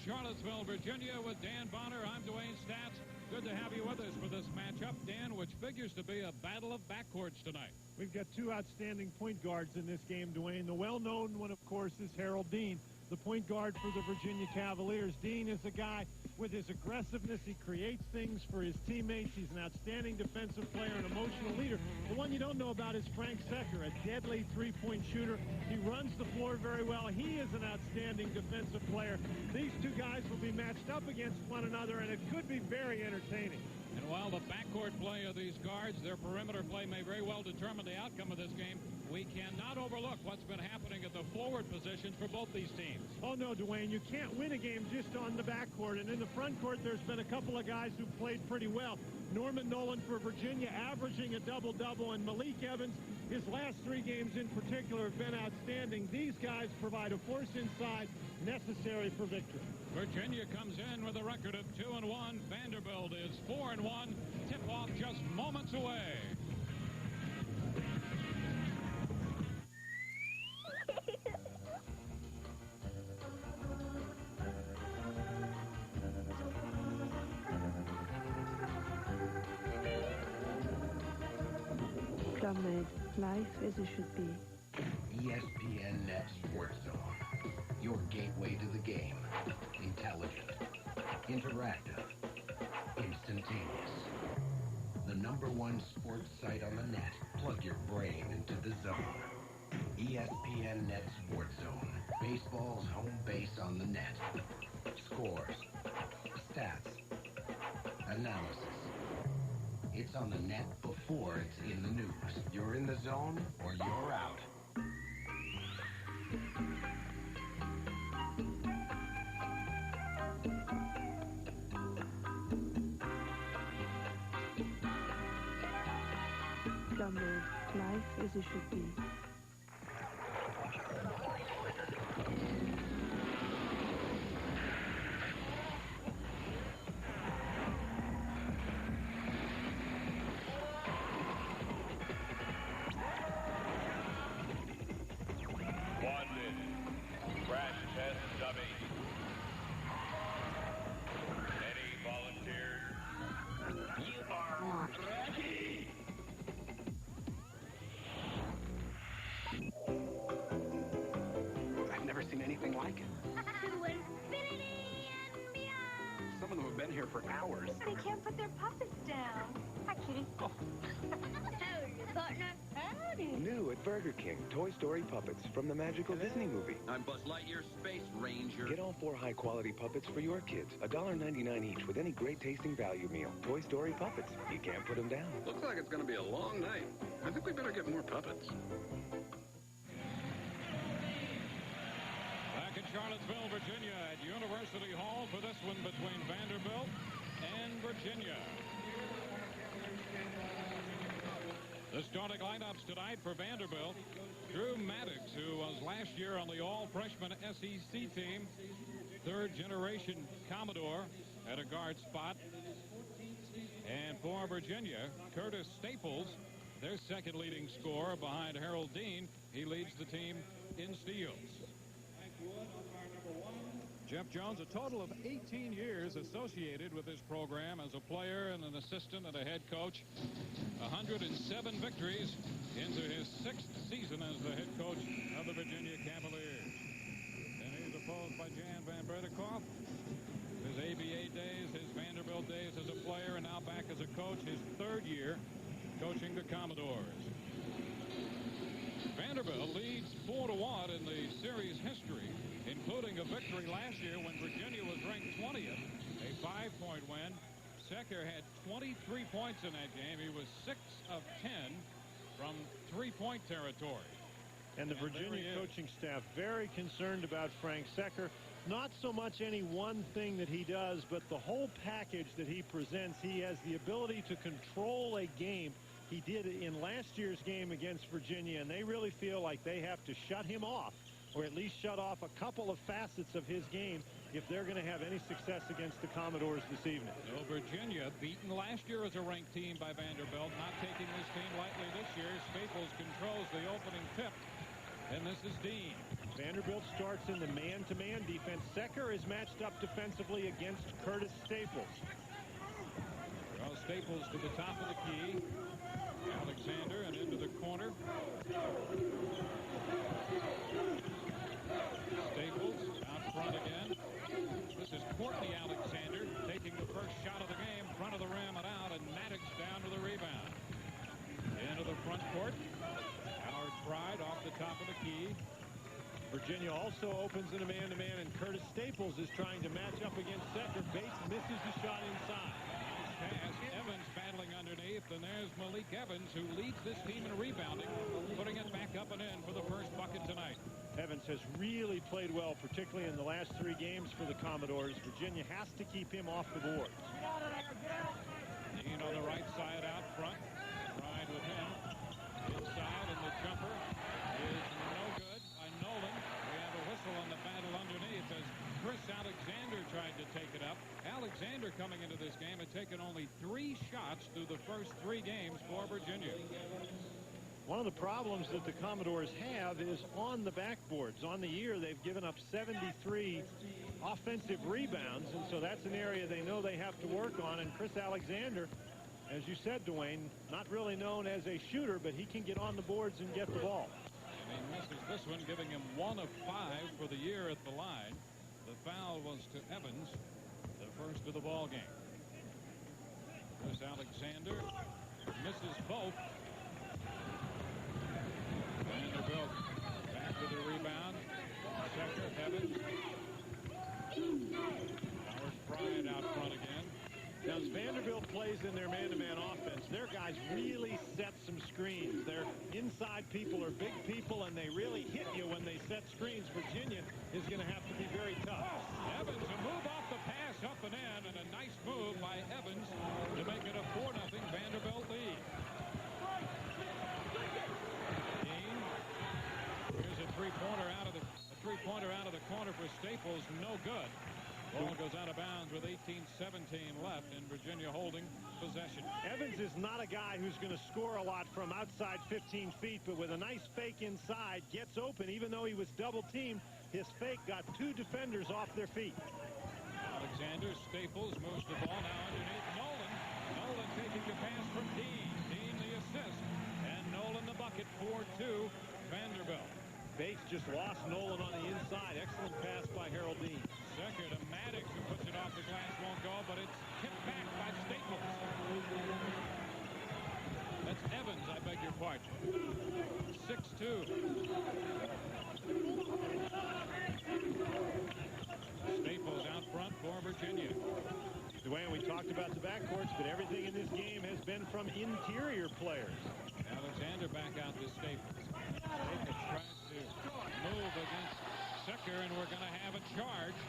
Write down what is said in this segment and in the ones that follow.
Charlottesville, Virginia with Dan Bonner. I'm Dwayne Stats. Good to have you with us for this matchup, Dan, which figures to be a battle of backcourts tonight. We've got two outstanding point guards in this game, Dwayne. The well-known one, of course, is Harold Dean, the point guard for the Virginia Cavaliers. Dean is a guy with his aggressiveness. He creates things for his teammates. He's an outstanding defensive player, an emotional leader. The one you don't know about is Frank Secker, a deadly three-point shooter. He runs the floor very well. He is an outstanding defensive player. These two guys will be matched up against one another, and it could be very entertaining. And while the backcourt play of these guards, their perimeter play may very well determine the outcome of this game, we cannot overlook what's been happening at the forward positions for both these teams. Oh, no, Dwayne, you can't win a game just on the backcourt. And in the front court, there's been a couple of guys who played pretty well. Norman Nolan for Virginia averaging a double-double, and Malik Evans, his last three games in particular, have been outstanding. These guys provide a force inside necessary for victory. Virginia comes in with a record of 2-1. Vanderbilt is 4-1. Tip-off just moments away. Club-made, life as it should be. ESPN Net Sports Zone. Your gateway to the game. Intelligent, interactive, instantaneous. The #1 sports site on the net. Plug your brain into the zone. ESPN Net Sports Zone. Baseball's home base on the net. Scores, stats, analysis. It's on the net before it's in the news. You're in the zone or you're out. Club-made, life as it should be. Crash test dummy. Any volunteers? You are ready. I've never seen anything like it. To infinity and beyond. Some of them have been here for hours. They can't put their puppets down. Hi, kitty. Oh. Howdy, partner. Howdy. New at Burger King, Toy Story puppets from the magical Disney movie. I'm Buzz Lightyear, Space Ranger. Get all 4 high-quality puppets for your kids. $1.99 each with any great-tasting value meal. Toy Story puppets. You can't put them down. Looks like it's going to be a long night. I think we better get more puppets. Back in Charlottesville, Virginia at University Hall for this one between Vanderbilt and Virginia. The starting lineups tonight for Vanderbilt: Drew Maddox, who was last year on the all-freshman SEC team, third-generation Commodore at a guard spot. And for Virginia, Curtis Staples, their second leading scorer behind Harold Dean. He leads the team in steals. Jeff Jones, a total of 18 years associated with this program as a player and an assistant and a head coach. 107 victories into his 6th season as the head coach of the Virginia Cavaliers. And he's opposed by Jan Van Bredekoff. His ABA days, his Vanderbilt days as a player, and now back as a coach, his 3rd year coaching the Commodores. Vanderbilt leads 4-1 in the series history, including a victory last year when Virginia was ranked 20th, a 5-point win. Secker had 23 points in that game. He was 6 of 10 from three-point territory. And the Virginia coaching staff very concerned about Frank Secker. Not so much any one thing that he does, but the whole package that he presents. He has the ability to control a game. He did it in last year's game against Virginia, and they really feel like they have to shut him off, or at least shut off a couple of facets of his game if they're going to have any success against the Commodores this evening. Well, Virginia, beaten last year as a ranked team by Vanderbilt, not taking this team lightly this year. Staples controls the opening tip, and this is Dean. Vanderbilt starts in the man-to-man defense. Secker is matched up defensively against Curtis Staples. Well, Staples to the top of the key. Alexander and into the corner. Staples out front again. This is Courtney Alexander taking the first shot of the game, front of the rim and out, and Maddox down to the rebound. Into the front court. Howard Pride off the top of the key. Virginia also opens in a man-to-man, and Curtis Staples is trying to match up against Secker. Bates misses the shot inside. Pass. Evans battling underneath, and there's Malik Evans, who leads this team in rebounding, putting it back up and in for the first bucket tonight. Evans has really played well, particularly in the last 3 games for the Commodores. Virginia has to keep him off the board. Dean on the right side out front. Ride with him. Inside, and the jumper is no good by Nolan. We have a whistle on the battle underneath as Chris Alexander tried to take it up. Alexander coming into this game had taken only 3 shots through the first 3 games for Virginia. One of the problems that the Commodores have is on the backboards. On the year, they've given up 73 offensive rebounds, and so that's an area they know they have to work on. And Chris Alexander, as you said, Dwayne, not really known as a shooter, but he can get on the boards and get the ball. And he misses this one, giving him 1 of 5 for the year at the line. The foul was to Evans, the first of the ball game. Chris Alexander misses both. Vanderbilt back to the rebound. Secker, Evans. Howard Pride out front again. Now, as Vanderbilt plays in their man-to-man offense, their guys really set some screens. Their inside people are big people, and they really hit you when they set screens. Virginia is going to have to be very tough. Evans, a move off the pass, up and in, and a nice move by Evans to make it a 4-0 Vanderbilt lead. Dean, here's a three-pointer out of the corner for Staples, no good. Ball goes out of bounds with 18-17 left, and Virginia holding possession. Evans is not a guy who's going to score a lot from outside 15 feet, but with a nice fake inside, gets open. Even though he was double-teamed, his fake got 2 defenders off their feet. Alexander, Staples moves the ball now underneath Nolan. Nolan taking the pass from Dean. Dean the assist, and Nolan the bucket, 4-2 Vanderbilt. Bates just lost Nolan on the inside. Excellent pass by Harold Dean. Secker to Maddox, who puts it off the glass, won't go, but it's tipped back by Staples. That's Evans, I beg your pardon. 6-2. Staples out front for Virginia. Dwayne, we talked about the backcourts, but everything in this game has been from interior players. Alexander back out to Staples. Staples tries to move against Secker, and we're going to have a charge.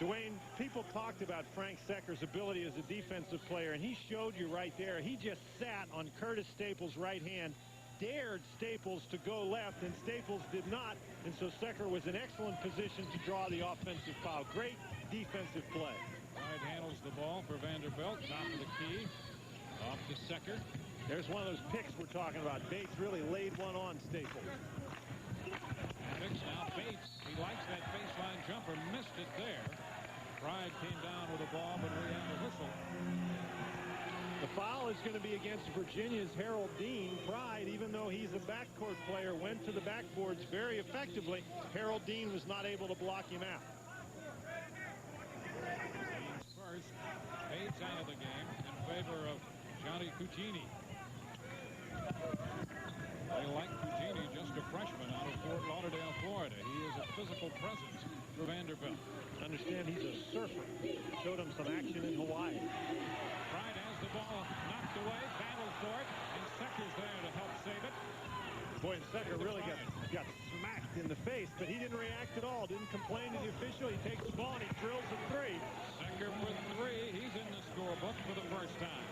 Dwayne, people talked about Frank Secker's ability as a defensive player, and he showed you right there. He just sat on Curtis Staples' right hand, dared Staples to go left, and Staples did not, and so Secker was in excellent position to draw the offensive foul. Great defensive play. Pride handles the ball for Vanderbilt, top of the key, off to Secker. There's one of those picks we're talking about. Bates really laid one on Staples. Maddox, now Bates, he likes that baseline jumper, missed it there. Pride came down with the ball, but we have a whistle. The foul is going to be against Virginia's Harold Dean. Pride, even though he's a backcourt player, went to the backboards very effectively. Harold Dean was not able to block him out. Dean's first, fades out of the game in favor of Johnny Cugini. They like Cugini, just a freshman out of Fort Lauderdale, Florida. He is a physical presence for Vanderbilt. Understand he's a surfer. Showed him some action in Hawaii. Pride has the ball knocked away, battles for it, and Secker's there to help save it. Boy, and Secker really got smacked in the face, but he didn't react at all. Didn't complain to the official. He takes the ball and he drills a 3. Secker for 3. He's in the scorebook for the first time.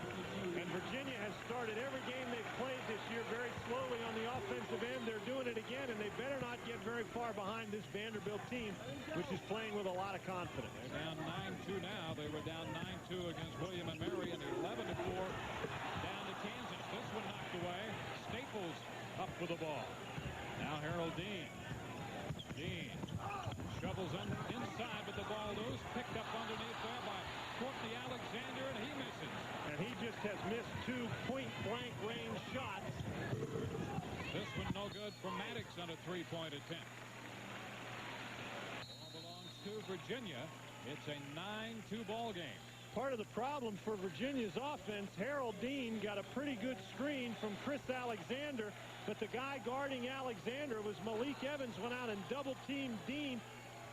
And Virginia has started every game they've played this year very slowly on the offensive end. They're doing it again, and they better not get very far behind this Vanderbilt team, which is playing with a lot of confidence. They're down 9-2 now. They were down 9-2 against William and Mary, and 11-4 down to Kansas. This one knocked away. Staples up for the ball. Now Harold Dean. Maddox has missed 2 point-blank range shots. This one no good for Maddox on a three-point attempt. Ball belongs to Virginia. It's a 9-2 ball game. Part of the problem for Virginia's offense, Harold Dean got a pretty good screen from Chris Alexander, but the guy guarding Alexander was Malik Evans, went out and double-teamed Dean.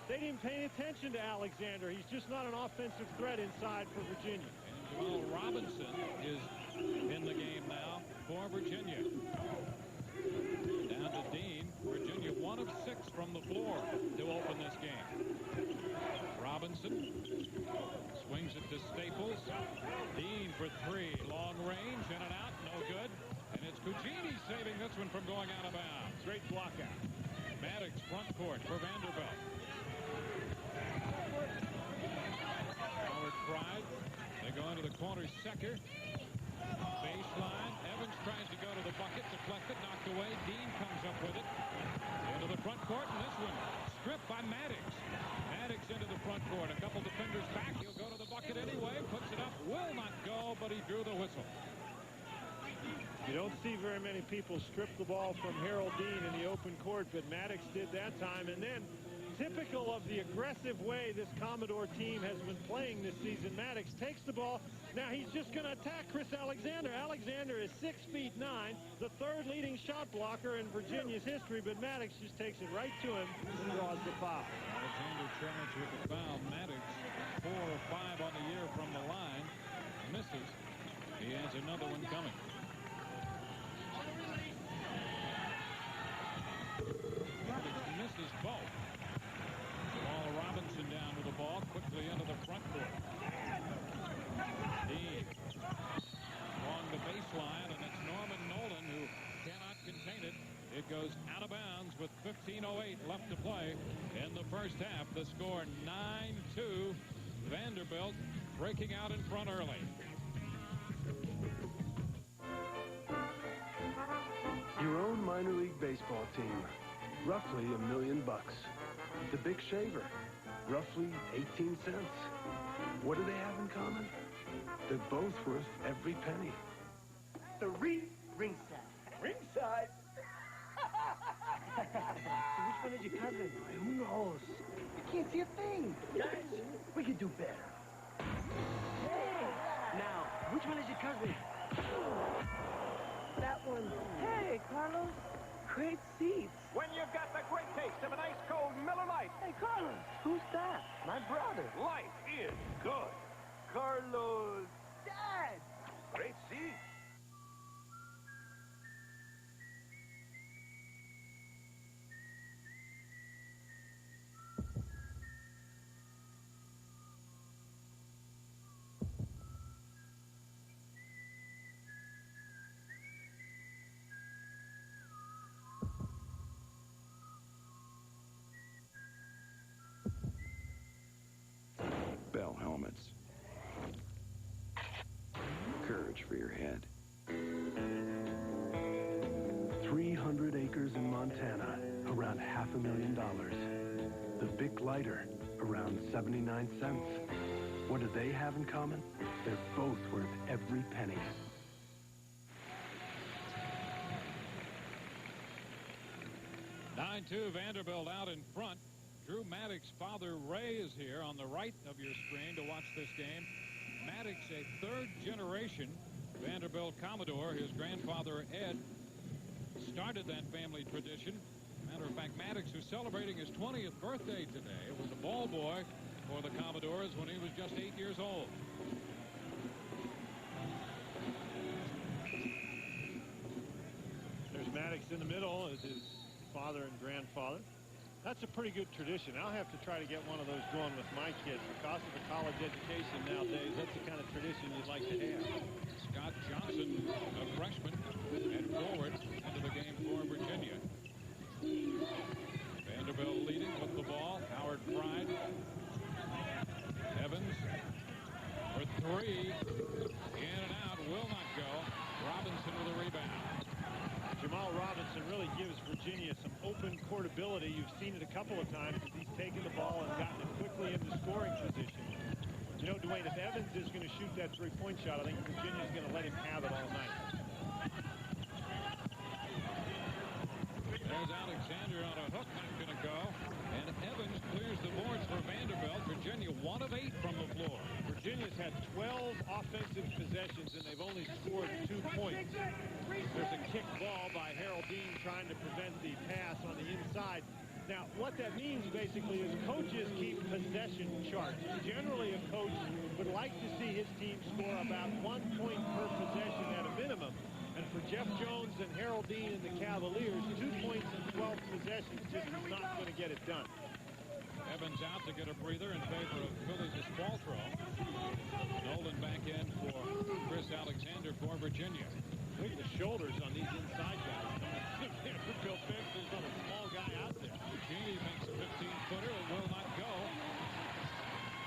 They didn't pay attention to Alexander. He's just not an offensive threat inside for Virginia. And Jamal Robinson is in the game now for Virginia. Down to Dean. Virginia 1 of 6 from the floor to open this game. Robinson swings it to Staples. Dean for 3. Long range, in and out, no good. And it's Cugini saving this one from going out of bounds. Great block out. Maddox front court for Vanderbilt. Howard Pride. They go into the corner second. Baseline. Evans tries to go to the bucket. Deflected, knocked away. Dean comes up with it. Into the front court, and this one stripped by Maddox. Maddox into the front court. A couple defenders back. He'll go to the bucket anyway. Puts it up. Will not go, but he drew the whistle. You don't see very many people strip the ball from Harold Dean in the open court, but Maddox did that time. And then, typical of the aggressive way this Commodore team has been playing this season, Maddox takes the ball. Now he's just going to attack Chris Alexander. Alexander is 6'9", the 3rd leading shot blocker in Virginia's history, but Maddox just takes it right to him and draws the foul. Alexander charged with the foul. Maddox 4 of 5 on the year from the line. Misses. He has another one coming. Maddox misses both. Jamal Robinson down with the ball, quickly into the front court. Dean along the baseline, and it's Norman Nolan who cannot contain it. It goes out of bounds with 15:08 left to play in the first half. The score 9-2. Vanderbilt breaking out in front early. Your own minor league baseball team, roughly $1 million. The Big Shaver, roughly 18 cents. What do they have in common? They're both worth every penny. The ringside. Ringside? So which one is your cousin? Who knows? You can't see a thing. Guys, we could do better. Hey! Now, which one is your cousin? That one. Hey, Carlos. Great seats. When you've got the great taste of an ice cold Miller Lite. Hey, Carlos. Who's that? My brother. Life is good. Carlos. Dad! Great seats. Bell helmets. Courage for your head. 300 acres in Montana, around $500,000. The Bic lighter, around 79 cents. What do they have in common? They're both worth every penny. Nine-2 Vanderbilt out in front. Drew Maddox's father, Ray, is here on the right of your screen to watch this game. Maddox, a 3rd-generation Vanderbilt Commodore. His grandfather, Ed, started that family tradition. Matter of fact, Maddox, who's celebrating his 20th birthday today, was a ball boy for the Commodores when he was just 8 years old. There's Maddox in the middle as his father and grandfather. That's a pretty good tradition. I'll have to try to get one of those going with my kids. Because of the college education nowadays, that's the kind of tradition you'd like to have. Scott Johnson, a freshman, and forward into the game for Virginia. Vanderbilt leading with the ball. Howard Pride. Evans for 3. In and out. Will not go. Robinson with a rebound. Jamal Robinson really gives Virginia some open court ability. You've seen it a couple of times as he's taken the ball and gotten it quickly into scoring position. You know, Dwayne, if Evans is going to shoot that that three-point shot. I think Virginia's going to let him have it all night. There's Alexander on a hook, not going to go. And Evans clears the boards for Vanderbilt. Virginia 1 of 8 from the floor. Virginia's had 12 offensive possessions, and they've only scored 2 points. There's a kick ball by Harold Dean trying to prevent the pass on the inside. Now, what that means basically is coaches keep possession charts. Generally, a coach would like to see his team score about 1 point per possession at a minimum. And for Jeff Jones and Harold Dean and the Cavaliers, 2 points in 12 possessions just is not going to get it done. Evans out to get a breather in favor of Billy Spaltro. Nolan back in for Chris Alexander for Virginia. Look at the shoulders on these inside guys. Vanderbilt bench, there's not a small guy out there. Genie makes a 15-footer. It will not go.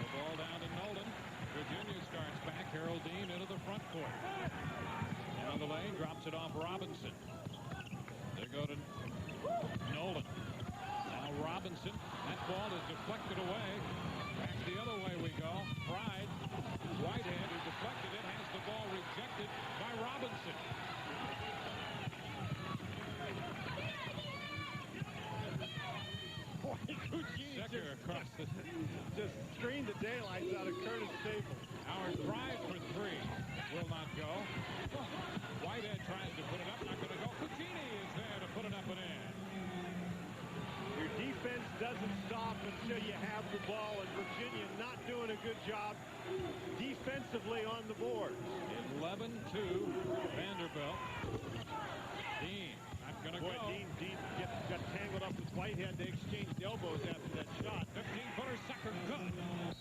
The ball down to Nolan. Virginia starts back. Harold Dean into the front court. Down the lane, drops it off Robinson. They go to Nolan. Now Robinson. That ball is deflected away. Back the other way we go. Pride. Whitehead, who deflected it, has the ball rejected by Robinson. Secker across the... Just screened the daylights out of Curtis Staples. Howard tries for 3. Will not go. Whitehead tries to put it up. Not going to go. Cucini is there to put it up and in. Your defense doesn't stop until you have the ball, and Virginia not doing a good job defensively on the board. 11-2 Vanderbilt. Dean not going to go. Dean got tangled up with Whitehead. They exchanged elbows after that shot. 15-footer, Secker good.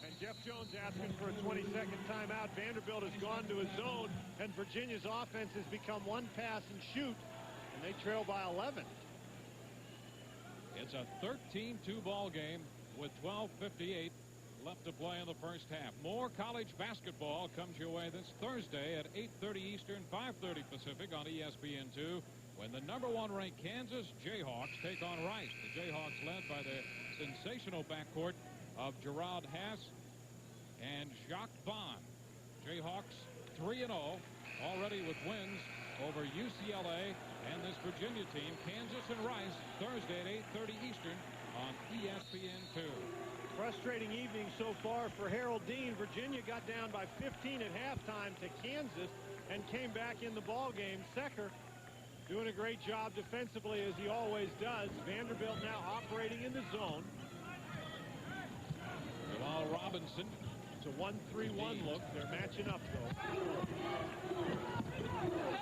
And Jeff Jones asking for a 22nd timeout. Vanderbilt has gone to a zone, and Virginia's offense has become one pass and shoot, and they trail by 11. It's a 13-2 ball game with 12:58 left to play in the first half. More college basketball comes your way this Thursday at 8:30 Eastern, 5:30 Pacific on ESPN2 when the #1 ranked Kansas Jayhawks take on Rice. The Jayhawks led by the sensational backcourt of Gerard Haas and Jacques Vaughn. Jayhawks 3-0 already with wins over UCLA and this Virginia team. Kansas and Rice Thursday at 8:30 Eastern on ESPN2. Frustrating evening so far for Harold Dean. Virginia got down by 15 at halftime to Kansas and came back in the ball game. Secker doing a great job defensively as he always does. Vanderbilt now operating in the zone. Jamal Robinson. It's a 1-3-1 look. They're matching up though.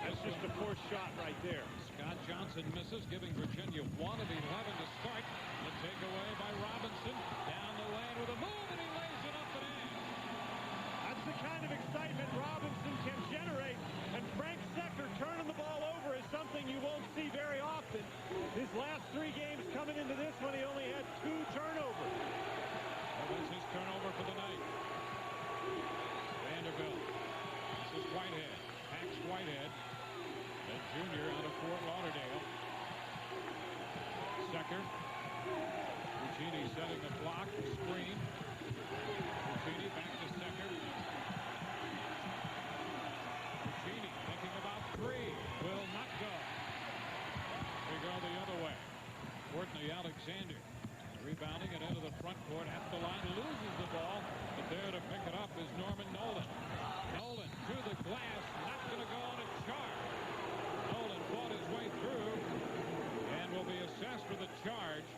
That's just a forced shot right there. Scott Johnson misses, giving Virginia 1 of 11 to start. The takeaway by Robinson. Down the lane with a move, and he lays it up and in. That's the kind of excitement Robinson can generate. And Frank Secker turning the ball over is something you won't see very often. His last 3 games coming into this one, he only had 2 turnovers. Well, that's his turnover for the night. Vanderbilt. This is Whitehead. Max Whitehead. The junior out of Fort Lauderdale. Secker. Cucini setting the block. Screen. Cucini back to Secker. Cucini thinking about 3. Will not go. We go the other way. Courtney Alexander. Rebounding it into the front court at the line. Loses the ball. But there to pick it up is Norman Nolan. Nolan to the glass. Not going to go on a charge. Nolan fought his way through and will be assessed with a charge.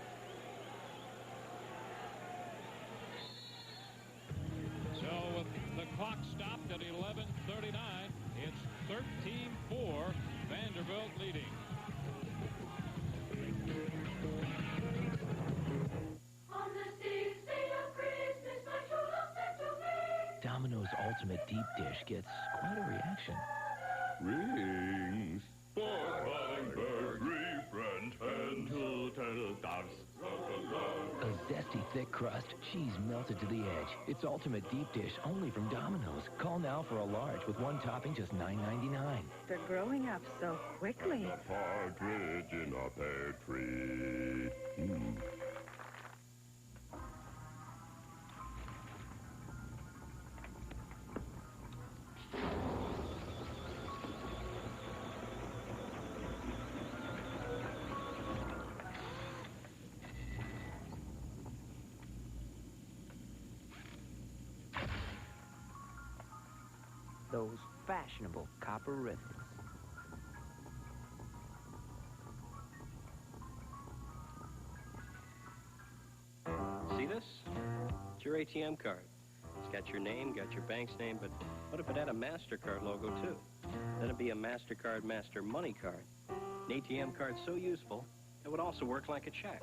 So with the clock stopped at 11:39, it's 13-4, Vanderbilt leading. On the 6th day of Christmas, my true love sent to me. Domino's Ultimate Deep Dish gets quite a reaction. Rings for calling bird, 3 French and 2 turtle doves. A zesty, thick crust, cheese melted to the edge. It's Ultimate Deep Dish only from Domino's. Call now for a large with 1 topping, just $9.99. They're growing up so quickly. A partridge in a pear tree. those fashionable copper rivets. See this? It's your ATM card. It's got your name, got your bank's name, but what if it had a MasterCard logo, too? Then it'd be a MasterCard Master Money card. An ATM card so useful, it would also work like a check.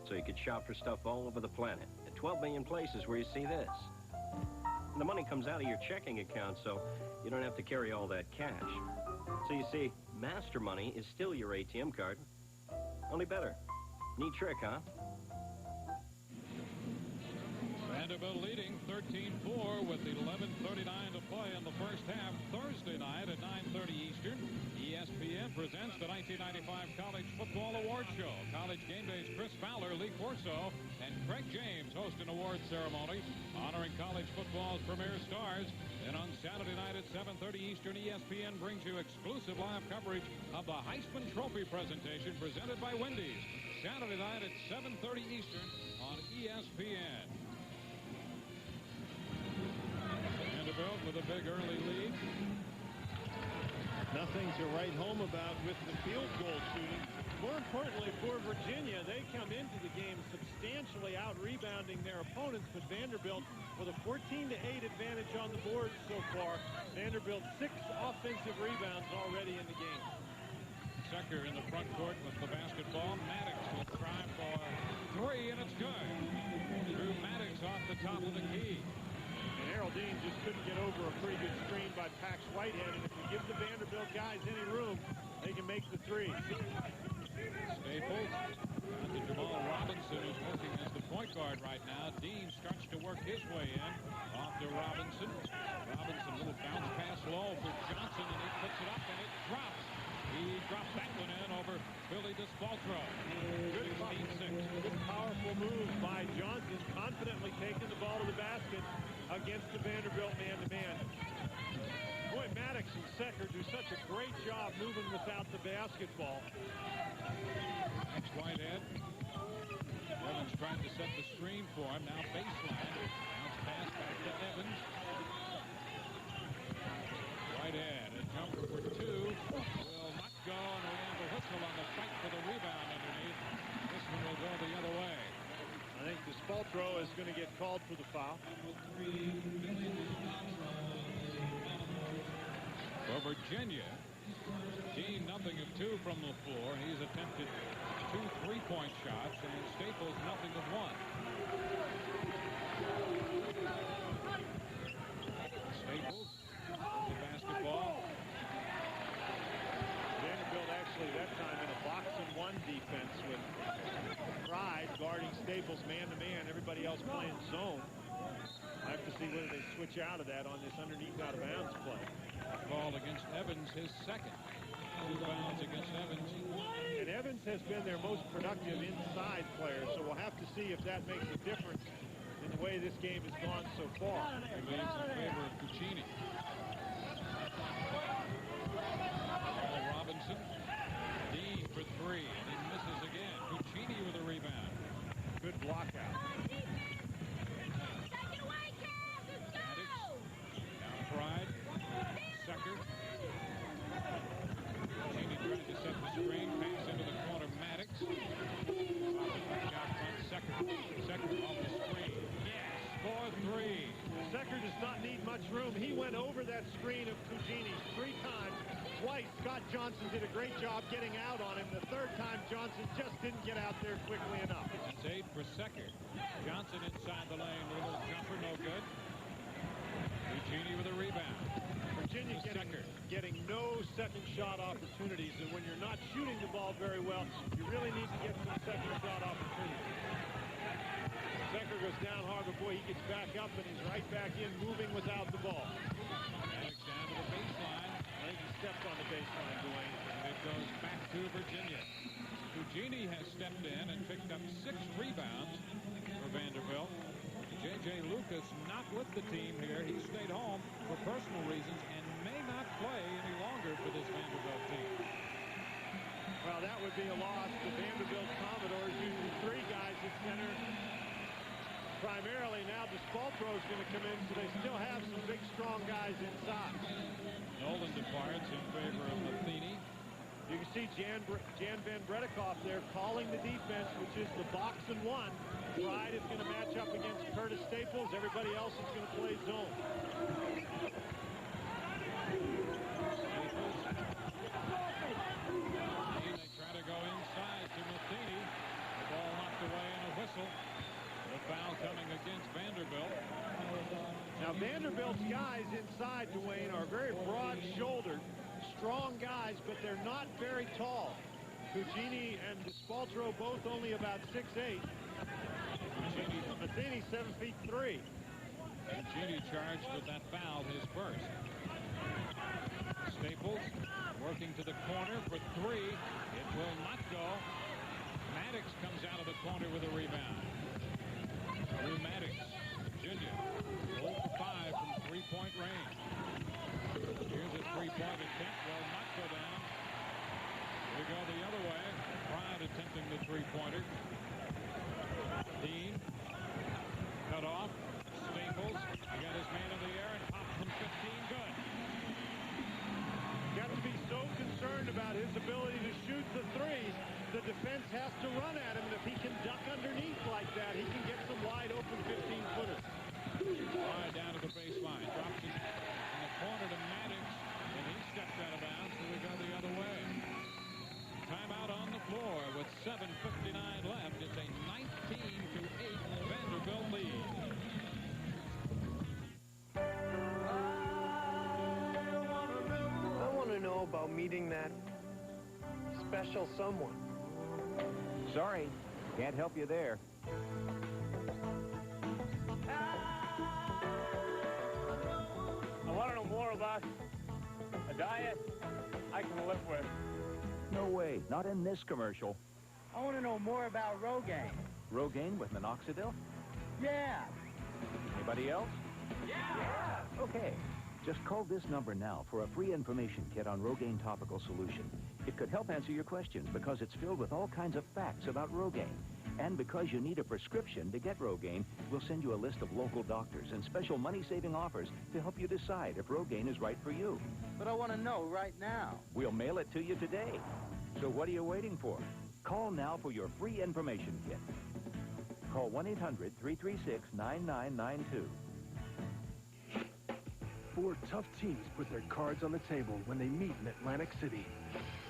So you could shop for stuff all over the planet, at 12 million places where you see this. And the money comes out of your checking account, so you don't have to carry all that cash. So you see, Master Money is still your ATM card, only better. Neat trick, huh? Vanderbilt leading 13-4 with 11:39 to play in the first half. Thursday night at 9:30 Eastern, ESPN presents the 1995 College Football Award Show. College Game Day's Chris Fowler, Lee Corso, and Craig James host an award ceremony honoring college football's premier stars. And on Saturday night at 7:30 Eastern, ESPN brings you exclusive live coverage of the Heisman Trophy presentation presented by Wendy's. Saturday night at 7:30 Eastern on ESPN. Vanderbilt with a big early lead. Nothing to write home about with the field goal shooting. More importantly for Virginia, they come into the game substantially out-rebounding their opponents, but Vanderbilt with a 14-8 advantage on the board so far. Vanderbilt 6 offensive rebounds already in the game. Secker in the front court with the basketball. Maddox will try for 3, and it's good. Drew Maddox off the top of the key. And Harold Dean just couldn't get over a pretty good screen by Pax Whitehead, and if you give the Vanderbilt guys any room, they can make the three. Staples to Jamal Robinson, who's working as the point guard right now. Dean starts to work his way in. Off to Robinson. Robinson, little bounce pass low for Johnson, and he puts it up, and it drops. He dropped that one in over Billy Dispaltro. Good, powerful move by Johnson, confidently taking the ball to the basket against the Vanderbilt man-to-man. Boy, Maddox and Secker do such a great job moving without the basketball. Next Whitehead. Evans tried to set the screen for him. Now baseline. Bounce pass back to Evans. Whitehead, a jumper for 2. Will not go, and we have a whistle on the fight for the rebound underneath. This one will go the other way. I think Dispaltro is going to get called for the foul. For Virginia, Dean nothing of 2 from the floor. He's attempted 2 3-point shots, and Staples nothing of 1. Staples with the basketball. Vanderbilt actually that time in a box-and-1 defense with Pride guarding Staples man-to-man. Everybody else playing zone. I have to see whether they switch out of that on this underneath out-of-bounds play. Ball against Evans, his second. 2 fouls against Evans. And Evans has been their most productive inside player, so we'll have to see if that makes a difference in the way this game has gone so far. He leads in favor of Cucini. Robinson. Dean for 3, and he misses again. Cucini with a rebound. Good block out. Pride. Secker. Cucini tried to set the screen. Pass into the corner. Maddox. Back out front. Secker. Secker off the screen. Yes, for 3. Secker does not need much room. He went over that screen of Cucini 3 times. Twice, Scott Johnson did a great job getting out on him. The 3rd time, Johnson just didn't get out there quickly enough. That's 8 for Secker. Johnson inside the lane. A little jumper, no good. Cucini with a rebound. Virginia getting no second shot opportunities, and when you're not shooting the ball very well, you really need to get some second shot opportunities. Secker goes down hard, but boy, he gets back up, and he's right back in, moving without the ball. Maddox down to the baseline. I think he stepped on the baseline, Dwayne. And it goes back to Virginia. Cucini has stepped in and picked up 6 rebounds for Vanderbilt. J.J. Lucas not with the team here. He stayed home for personal reasons and may not play any longer for this Vanderbilt team. Well, that would be a loss. The Vanderbilt Commodores using 3 guys at center. Primarily now Dispaltro is going to come in, so they still have some big, strong guys inside. Nolan departs in favor of Matheny. You can see Jan Van Bredikoff there calling the defense, which is the box and one. Pride is going to match up against Curtis Staples. Everybody else is going to play zone. They try to go inside to Matheny. The ball knocked away and a whistle. The foul coming against Vanderbilt. Now Vanderbilt's guys inside, Dwayne, are very broad-shouldered, strong guys, but they're not very tall. Cugini and Spaltro both only about 6'8". Matheny 7'3". Cugini charged with that foul, his first. Staples working to the corner for three. It will not go. Maddox comes out of the corner with a rebound. Drew Maddox, Virginia, 0 for 5 from three-point range. Here's a three-point attempt. Will not go down. We go the other way. Pride attempting the three-pointer. Dean cut off. Staples got his man in the air and popped from 15. Good. Got to be so concerned about his ability to shoot the threes. The defense has to run at him, and if he can duck underneath like that, he can get some wide open 15-footers. Right down to the baseline. Drops it in the corner to Maddox, and he stepped out of bounds, so we go the other way. Timeout on the floor with 7:59 left. It's a 19-8 Vanderbilt lead. I want to know about meeting that special someone. Sorry, can't help you there. I want to know more about a diet I can live with. No way, not in this commercial. I want to know more about Rogaine. Rogaine with minoxidil? Yeah. Anybody else? Yeah. Okay. Just call this number now for a free information kit on Rogaine topical solution. It could help answer your questions because it's filled with all kinds of facts about Rogaine. And because you need a prescription to get Rogaine, we'll send you a list of local doctors and special money-saving offers to help you decide if Rogaine is right for you. But I want to know right now. We'll mail it to you today. So what are you waiting for? Call now for your free information kit. Call 1-800-336-9992. Four tough teams put their cards on the table when they meet in Atlantic City.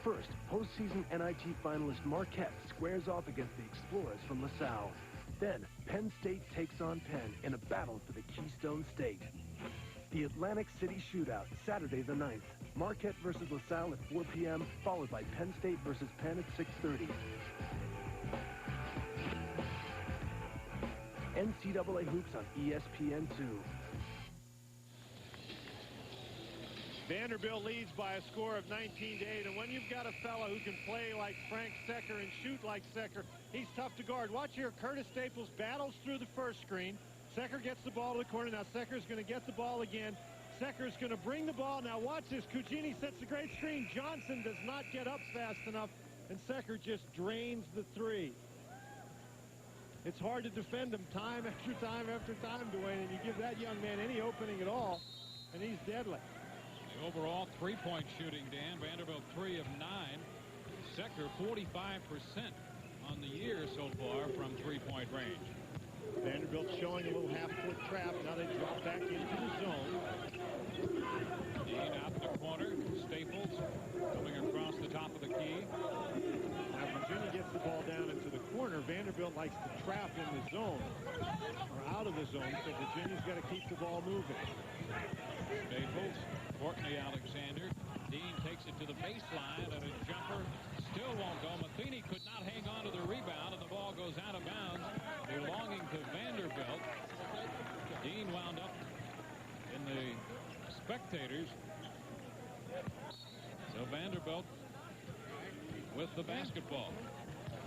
First, postseason NIT finalist Marquette squares off against the Explorers from LaSalle. Then, Penn State takes on Penn in a battle for the Keystone State. The Atlantic City Shootout, Saturday the 9th. Marquette versus LaSalle at 4 p.m., followed by Penn State versus Penn at 6:30. NCAA Hoops on ESPN2. Vanderbilt leads by a score of 19-8, and when you've got a fella who can play like Frank Secker and shoot like Secker, he's tough to guard. Watch here, Curtis Staples battles through the first screen. Secker gets the ball to the corner. Now Secker's going to get the ball again. Secker's going to bring the ball. Now watch this. Cugini sets a great screen. Johnson does not get up fast enough, and Secker just drains the three. It's hard to defend him time after time after time, Dwayne, and you give that young man any opening at all, and he's deadly. The overall three-point shooting, Dan. Vanderbilt 3 of 9. Secker 45% on the year so far from three-point range. Vanderbilt showing a little half-court trap. Now they drop back into the zone. Dean out in the corner. Staples coming across the top of the key. Now Virginia gets the ball down into the corner. Vanderbilt likes to trap in the zone or out of the zone, so Virginia's got to keep the ball moving. Staples, Courtney Alexander. Dean takes it to the baseline, and a jumper still won't go. Matheny could not hang on to the rebound, and the ball goes out of bounds, belonging to Vanderbilt. Dean wound up in the spectators. So Vanderbilt with the basketball.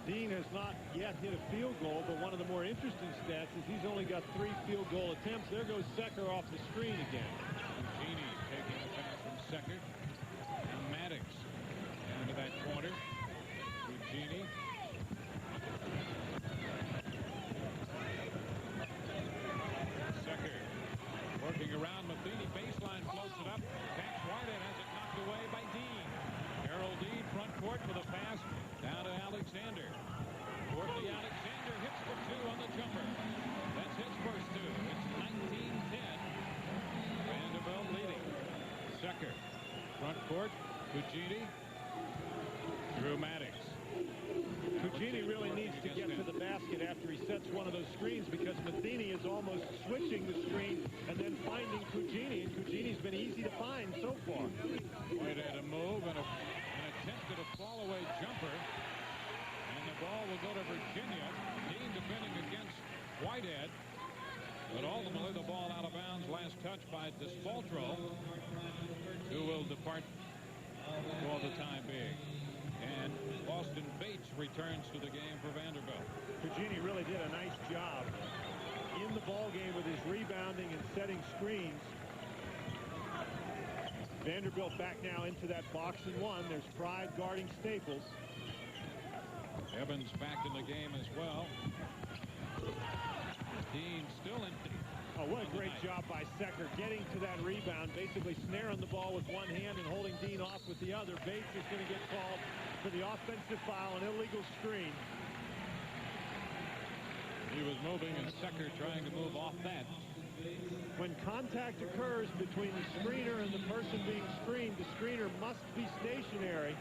Dean has not yet hit a field goal, but one of the more interesting stats is he's only got 3 field goal attempts. There goes Secker off the screen again. Cugini taking the pass from Secker. And Maddox into that corner. Cugini. Secker working around Matheny. Baseline floats it up. Catch Whitehead has it Alexander. Courtney Alexander hits for two on the jumper. That's his first two. It's 19-10. Vanderbilt leading. Secker. Front court. Cugini. Drew Maddox. Cugini really needs to get to the basket after he sets one of those screens, because Matheny is almost switching the screen and then finding Cugini, and Cugini's been easy to find so far. Whitehead a move and an attempt at a fall-away jumper, and the ball will go to Virginia. Dean defending against Whitehead, but ultimately the ball out of bounds. Last touch by Despoltro, who will depart for the time being. And Austin Bates returns to the game for Vanderbilt. Cugini really did a nice job in the ball game with his rebounding and setting screens. Vanderbilt back now into that box and one. There's Pride guarding Staples. Evans back in the game as well. Dean still in. Oh, what a great job by Secker getting to that rebound, basically snaring the ball with one hand and holding Dean off with the other. Bates is going to get called for the offensive foul, an illegal screen. He was moving, and Secker trying to move off that. When contact occurs between the screener and the person being screened, the screener must be stationary.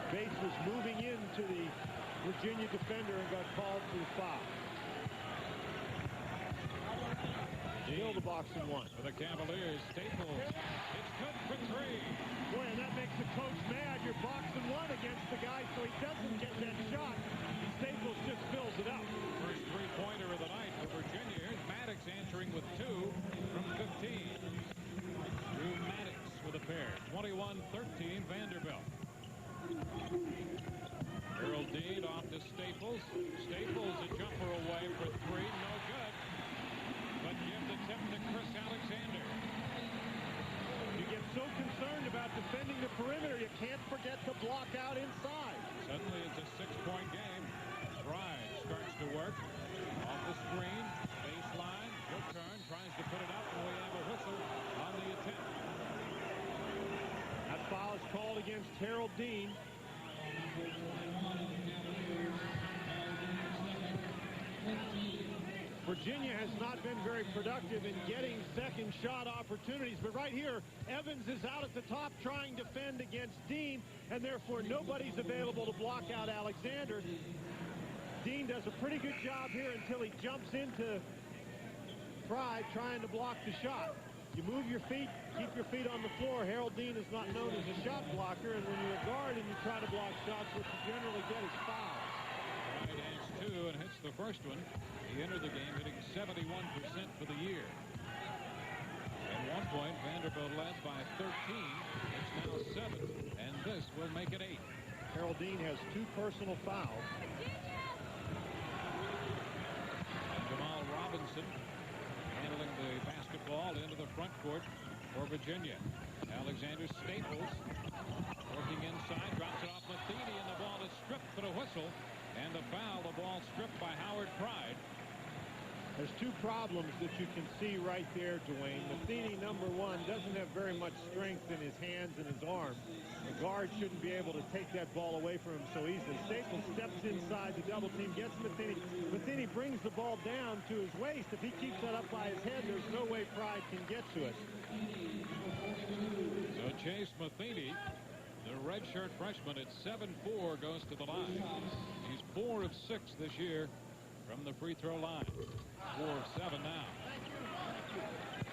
Bates was moving into the Virginia defender and got called for the foul. Still the box and one. For the Cavaliers, Staples. It's good for three. Boy, and that makes the coach mad. You're box and one against the guy, so he doesn't get that shot. Staples just fills it up. First three-pointer of the night for Virginia. Here's Maddox answering with 2 from 15. Drew Maddox with a pair. 21-13 Vanderbilt. Harold Dean off to Staples. Staples a jumper away for three. No good. But gives the tip to Chris Alexander. You get so concerned about defending the perimeter, you can't forget to block out inside. Suddenly it's a 6-point game. Pride starts to work. Off the screen. Baseline. He'll turn. Tries to put it up. And we have a whistle on the attempt. That foul is called against Harold Dean. Virginia has not been very productive in getting second shot opportunities, but right here, Evans is out at the top trying to defend against Dean, and therefore nobody's available to block out Alexander. Dean does a pretty good job here until he jumps into Pride trying to block the shot. You move your feet, keep your feet on the floor. Harold Dean is not known as a shot blocker, and when you're a guard and you try to block shots, what you generally get is fouls. Pride hangs 2 and hits the first one. He entered the game hitting 71% for the year. At one point, Vanderbilt led by 13. It's now 7, and this will make it 8. Harold Dean has 2 personal fouls. And Jamal Robinson handling the basketball into the front court for Virginia. Alexander Staples working inside, drops it off Matheny, and the ball is stripped for the whistle. And the foul, the ball stripped by Howard Pride. There's 2 problems that you can see right there, Dwayne. Matheny, number 1, doesn't have very much strength in his hands and his arms. The guard shouldn't be able to take that ball away from him so easily. Staples steps inside the double team, gets Matheny. Matheny brings the ball down to his waist. If he keeps that up by his head, there's no way Pride can get to it. So Chase Matheny, the redshirt freshman at 7'4", goes to the line. He's 4 of 6 this year from the free throw line. 4 of 7 now.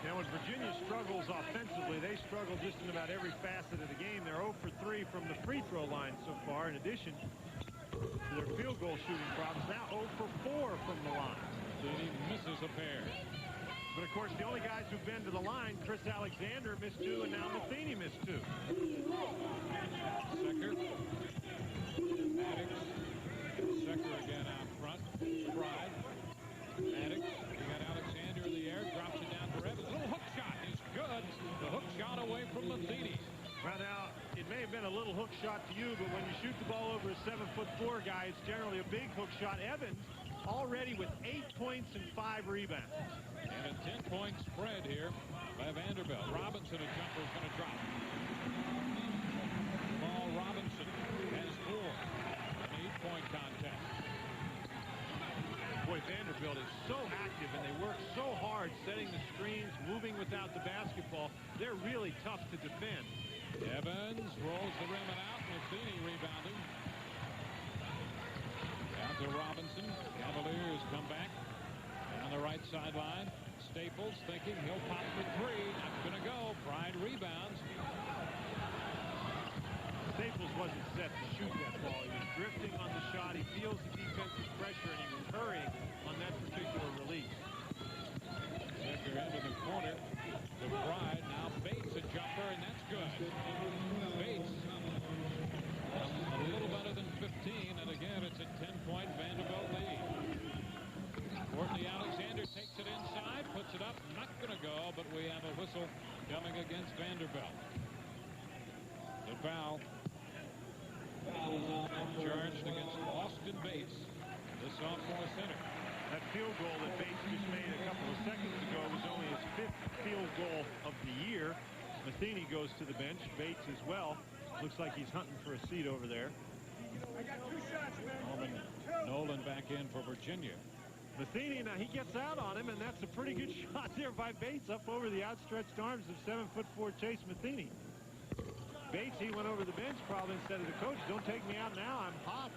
Now, when Virginia struggles offensively, they struggle just in about every facet of the game. They're 0 for 3 from the free throw line so far, in addition to their field goal shooting problems. Now 0 for 4 from the line. He misses a pair. But, of course, the only guys who've been to the line, Chris Alexander missed 2, and now Matheny missed 2. Secker. Maddox. Secker again out front. Pride. Maddox. He got Alexander in the air. Drops it down for Evans. Little hook shot is good. The hook shot away from Matheny. Well, now, it may have been a little hook shot to you, but when you shoot the ball over a 7'4" guy, it's generally a big hook shot. Evans already with 8 points and 5 rebounds. And a 10-point spread here by Vanderbilt. Robinson, a jumper, is going to drop. Jamal Robinson has 4. An 8-point contest. without the basketball, they're really tough to defend. Evans rolls the rim and out. Matheny rebounding. Down to Robinson. Cavaliers come back. Down the right sideline. Staples thinking he'll pop for three. Not going to go. Pride rebounds. Staples wasn't set to shoot that ball. He was drifting on the shot. He feels the defensive pressure, and he was hurrying on that particular release. Checker into the corner. To Pride. Now Bates a jumper, and that's good. Bates a little better than 15, and again it's a 10-point Vanderbilt lead. Courtney Alexander takes it inside, puts it up. Not going to go, but we have a whistle coming against Vanderbilt. The foul. Charged against Austin Bates, the sophomore center. That field goal that Bates just made a couple of seconds ago was only his 5th field goal of the year. Matheny goes to the bench. Bates as well. Looks like he's hunting for a seat over there. I got 2 shots, man. Nolan back in for Virginia. Matheny, now he gets out on him, and that's a pretty good shot there by Bates up over the outstretched arms of 7'4" Chase Matheny. Bates, he went over the bench probably and said to the coach, don't take me out now, I'm hot.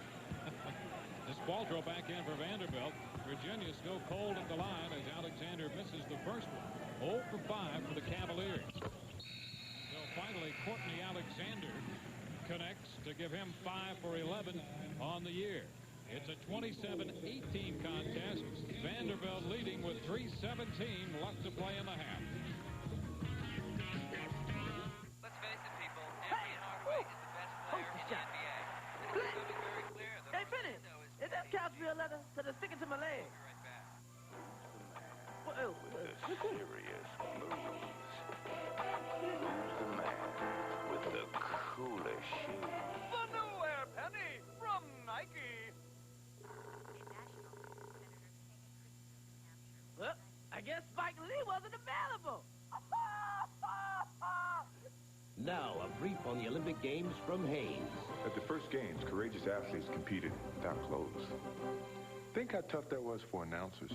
This ball throw back in for Vanderbilt. Virginia still cold at the line as Alexander misses the first one. 0 for 5 for the Cavaliers. So finally, Courtney Alexander connects to give him 5 for 11 on the year. It's a 27-18 contest. Vanderbilt leading with 3:17 left to play in the half. Let's face it, people. Anthony Hardaway is the best player in the NBA. And it's becoming very clear that hey, Finney, is that couch me a letter? Because it's sticking to my leg. The serious moves. Who's the man with the coolest shoes? The new Air Penny from Nike. Well, I guess Spike Lee wasn't available. Now, a brief on the Olympic Games from Haynes. At the first games, courageous athletes competed without clothes. Think how tough that was for announcers.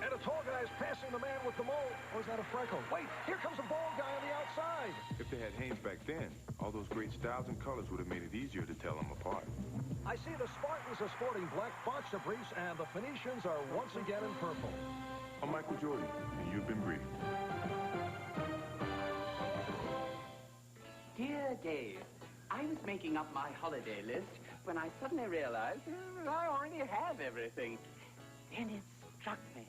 And a tall guy's passing the man with the mole. Or is that a Franco? Wait, here comes a bald guy on the outside. If they had Hanes back then, all those great styles and colors would have made it easier to tell them apart. I see the Spartans are sporting black boxer briefs, and the Phoenicians are once again in purple. I'm Michael Jordan, and you've been briefed. Dear Dave, I was making up my holiday list when I suddenly realized I already have everything. Then it struck me.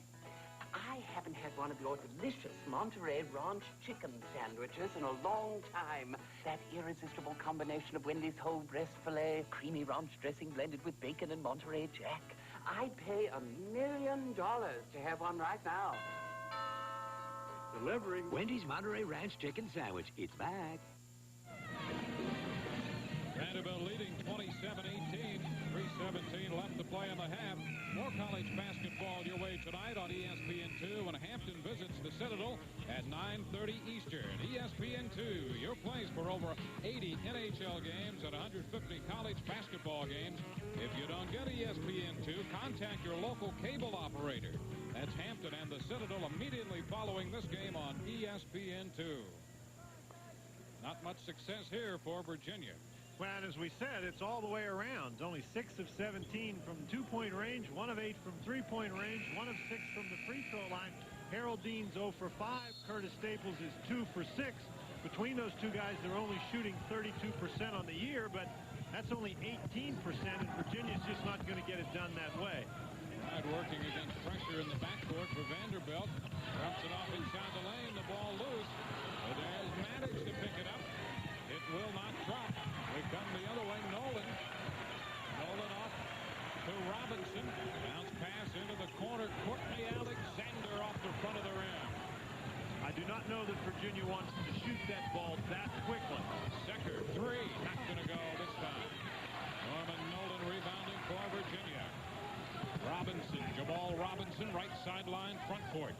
I haven't had one of your delicious Monterey Ranch chicken sandwiches in a long time. That irresistible combination of Wendy's whole breast filet, creamy ranch dressing blended with bacon and Monterey Jack. I'd pay $1 million to have one right now. Delivering Wendy's Monterey Ranch chicken sandwich. It's back. Vanderbilt leading 27-18. 3:17 left to play in the half. More college basketball your way tonight on ESPN2 when Hampton visits the Citadel at 9:30 Eastern. ESPN2, your place for over 80 NHL games and 150 college basketball games. If you don't get ESPN2, contact your local cable operator. That's Hampton and the Citadel immediately following this game on ESPN2. Not much success here for Virginia. Well, and as we said, it's all the way around. Only 6 of 17 from 2-point range, 1 of 8 from 3-point range, 1 of 6 from the free throw line. Harold Dean's 0 for 5. Curtis Staples is 2 for 6. Between those two guys, they're only shooting 32% on the year, but that's only 18%, and Virginia's just not going to get it done that way. Pride working against pressure in the backcourt for Vanderbilt. Drops it off inside the lane. The ball loose. But there's managed to pick it up. It will not drop. We come the other way. Nolan off to Robinson. Bounce pass into the corner. Courtney Alexander off the front of the rim. I do not know that Virginia wants to shoot that ball that quickly. Secker, 3. Not going to go this time. Norman Nolan rebounding for Virginia. Robinson, Jamal Robinson, right sideline, front court.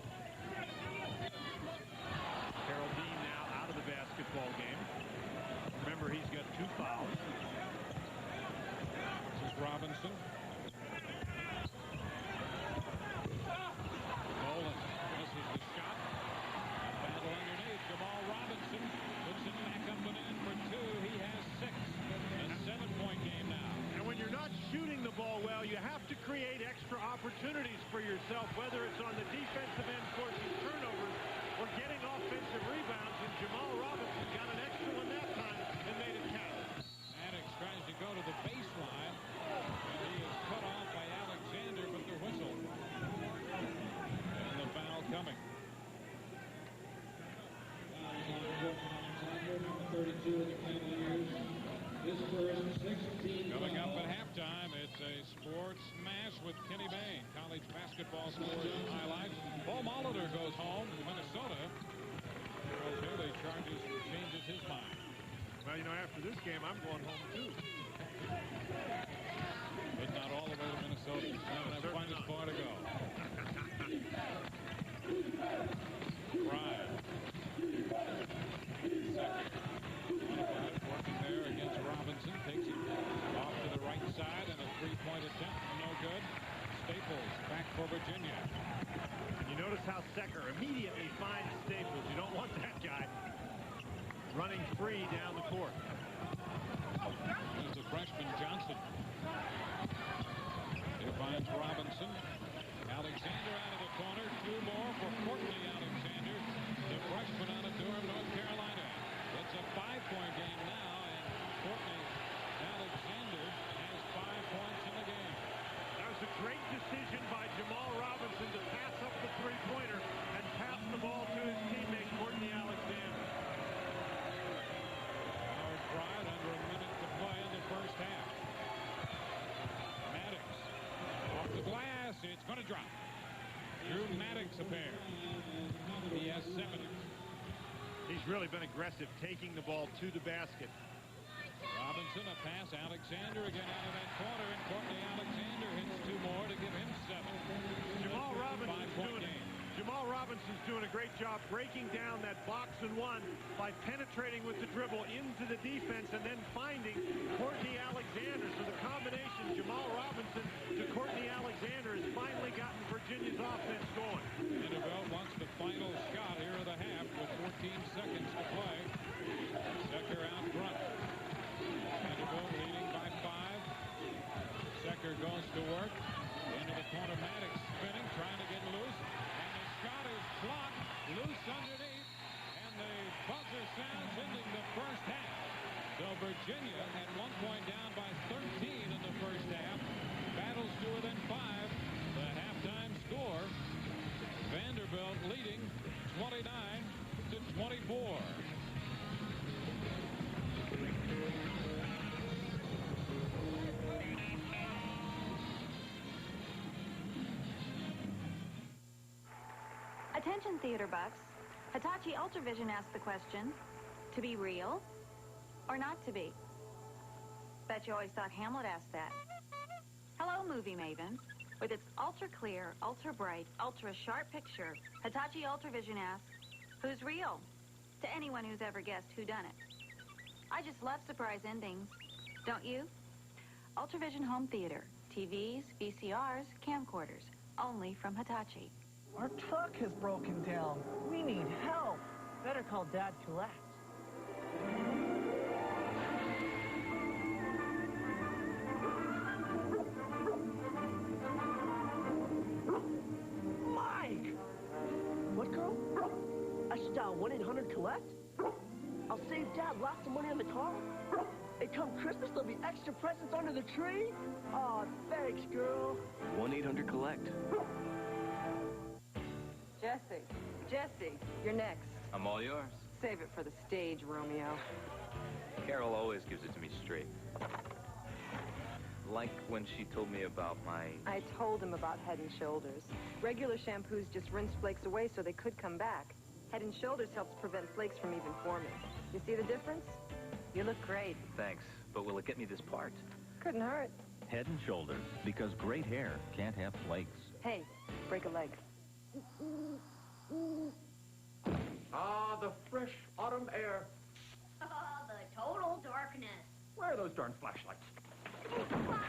Harold Dean now out of the basketball game. Remember, he's got 2 fouls. This is Robinson. Nolan misses the shot. Battling create extra opportunities for yourself, whether it's on the defensive end forcing turnovers or getting offensive rebounds, and Jamal Robinson got an extra one that time and made it count. Maddox tries to go to the baseline, and he is cut off by Alexander, but the whistle. And the foul coming. 32 in the Cavaliers. His first 16. Coming up at halftime, it's a sports smash with Kenny Bain. College basketball scores and highlights. Paul Molitor goes home to Minnesota. Charles Haley changes his mind. Well, you know, after this game, I'm going home, too. But not all the way to Minnesota. Not enough fun as far to go. Ryan. Working there against Robinson. Takes it off to the right side, and a three-point attempt. No good. Staples back for Virginia. You notice how Secker immediately finds Staples. You don't want that guy running free down the court. There's the freshman Johnson. He finds Robinson. Alexander out of the corner. Two more for Courtney Alexander, the freshman out of Durham, North Carolina. It's a 5-point game now, and Courtney Alexander has 5 points in the game. That was a great decision by Jamal Robinson to pass up the three-pointer and pass the ball to his teammate, Courtney Alexander. Howard Pride under a minute to play in the first half. Maddox off the glass. It's going to drop. Drew Maddox a pair. He has 7. He's really been aggressive, taking the ball to the basket. Robinson, a pass. Alexander again out of that corner, and Courtney Alexander hits 2 more to give him 7. Jamal Robinson's doing a great job breaking down that box and one by penetrating with the dribble into the defense and then finding Courtney Alexander. So the combination, Jamal Robinson to Courtney Alexander, has finally gotten Virginia's offense going. Vanderbilt wants the final shot here of the half with 14 seconds to play. Secker out front. Vanderbilt leading by 5. Secker goes to work. Into the corner, Maddox spinning, trying to get loose. And the shot is blocked, loose underneath. And the buzzer sounds ending the first half. So Virginia at one point down by 13 in the first half. Battles to within 5. The halftime score. Vanderbilt leading 29-24. Attention theater buffs. Hitachi Ultravision asked the question, to be real or not to be? Bet you always thought Hamlet asked that. Hello, movie maven. With its ultra-clear, ultra-bright, ultra-sharp picture, Hitachi Ultravision asks, who's real? To anyone who's ever guessed whodunit. I just love surprise endings. Don't you? Ultravision Home Theater. TVs, VCRs, camcorders. Only from Hitachi. Our truck has broken down. We need help. Better call Dad Collect. Mike! What, girl? I should dial 1-800-COLLECT? I'll save Dad lots of money on the car? And come Christmas, there'll be extra presents under the tree? Aw, thanks, girl. 1-800-COLLECT. Jesse, you're next. I'm all yours. Save it for the stage, Romeo. Carol always gives it to me straight. Like when she told me about my... I told him about Head & Shoulders. Regular shampoos just rinse flakes away so they could come back. Head & Shoulders helps prevent flakes from even forming. You see the difference? You look great. Thanks, but will it get me this part? Couldn't hurt. Head & Shoulders, because great hair can't have flakes. Hey, break a leg. Ah, the fresh autumn air. Oh, the total darkness. Where are those darn flashlights? Ow.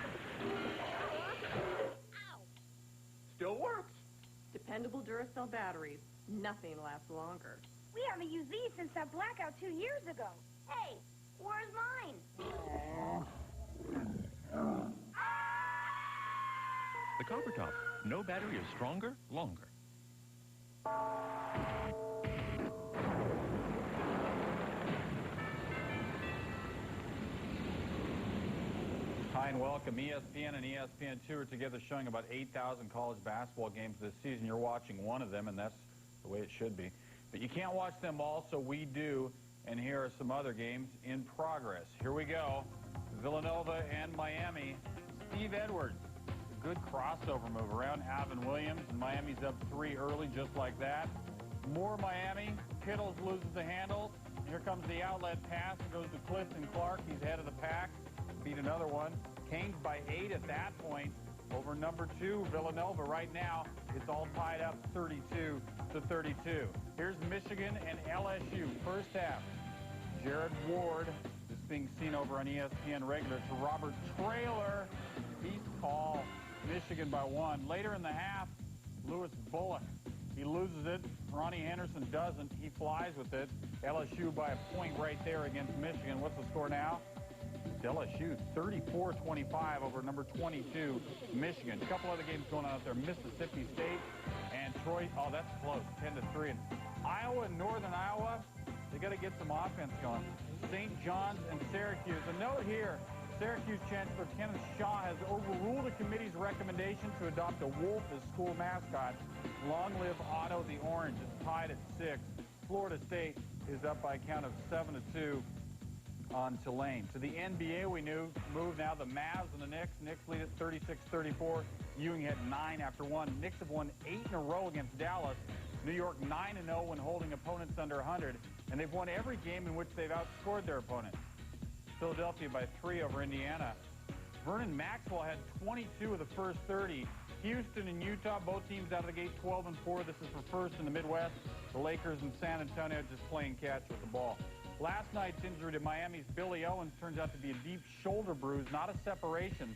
Still works. Dependable Duracell batteries. Nothing lasts longer. We haven't used these since that blackout 2 years ago. Hey, where's mine? October Top. No battery is stronger, longer. Hi and welcome. ESPN and ESPN2 are together showing about 8,000 college basketball games this season. You're watching one of them, and that's the way it should be. But you can't watch them all, so we do. And here are some other games in progress. Here we go. Villanova and Miami. Steve Edwards. A good crossover move around Alvin Williams, and Miami's up 3 early just like that. More Miami. Kittles loses the handle. Here comes the outlet pass. It goes to Clifton Clark. He's head of the pack. Beat another one. Canes by 8 at that point over number 2, Villanova. Right now, it's all tied up 32-32. Here's Michigan and LSU. First half. Jared Ward is being seen over on ESPN regular to Robert Traylor. He's call. Michigan by 1. Later in the half, Lewis Bullock. He loses it. Ronnie Henderson doesn't. He flies with it. LSU by a point right there against Michigan. What's the score now? LSU 34-25 over number 22, Michigan. A couple other games going on out there. Mississippi State and Troy. Oh, that's close. 10-3. And Iowa and Northern Iowa, they got to get some offense going. St. John's and Syracuse. A note here. Syracuse Chancellor Kenneth Shaw has overruled the committee's recommendation to adopt a wolf as school mascot. Long live Otto the Orange. It's tied at 6. Florida State is up by a count of 7-2 on Tulane. To the NBA, we move now the Mavs and the Knicks. Knicks lead at 36-34. Ewing had 9 after 1. Knicks have won 8 in a row against Dallas. New York 9-0 when holding opponents under 100. And they've won every game in which they've outscored their opponent. Philadelphia by 3 over Indiana. Vernon Maxwell had 22 of the first 30. Houston and Utah, both teams out of the gate 12-4. This is for first in the Midwest. The Lakers and San Antonio just playing catch with the ball. Last night's injury to Miami's Billy Owens turns out to be a deep shoulder bruise, not a separation.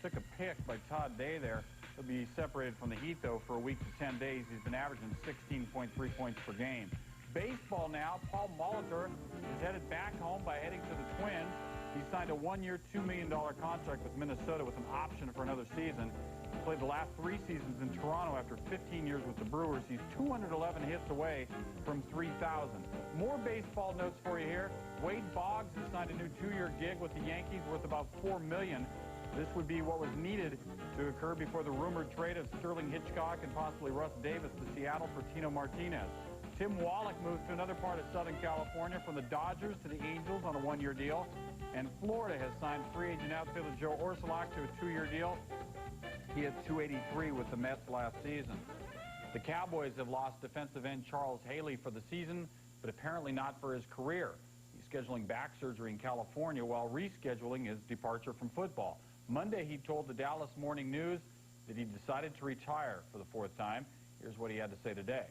Took a pick by Todd Day there. He'll be separated from the Heat, though, for a week to 10 days. He's been averaging 16.3 points per game. Baseball now. Paul Molitor is headed back home by heading to the Twins. He signed a 1-year, $2 million contract with Minnesota with an option for another season. He played the last 3 seasons in Toronto after 15 years with the Brewers. He's 211 hits away from 3,000. More baseball notes for you here. Wade Boggs has signed a new 2-year gig with the Yankees worth about $4 million. This would be what was needed to occur before the rumored trade of Sterling Hitchcock and possibly Russ Davis to Seattle for Tino Martinez. Tim Wallach moves to another part of Southern California from the Dodgers to the Angels on a 1-year deal. And Florida has signed free agent outfielder Joe Orsulak to a 2-year deal. He had 283 with the Mets last season. The Cowboys have lost defensive end Charles Haley for the season, but apparently not for his career. He's scheduling back surgery in California while rescheduling his departure from football. Monday, he told the Dallas Morning News that he decided to retire for the 4th time. Here's what he had to say today.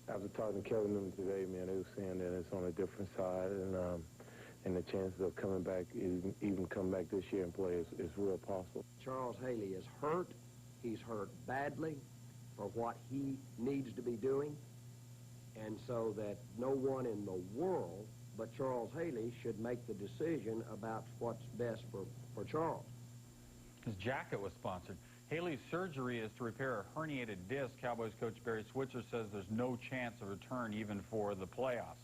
After talking to Kevin them today, man, they were saying that it's on a different side, and the chances of coming back, even come back this year and play is real possible. Charles Haley is hurt. He's hurt badly for what he needs to be doing, and so that no one in the world but Charles Haley should make the decision about what's best for Charles. His jacket was sponsored. Haley's surgery is to repair a herniated disc. Cowboys coach Barry Switzer says there's no chance of return even for the playoffs.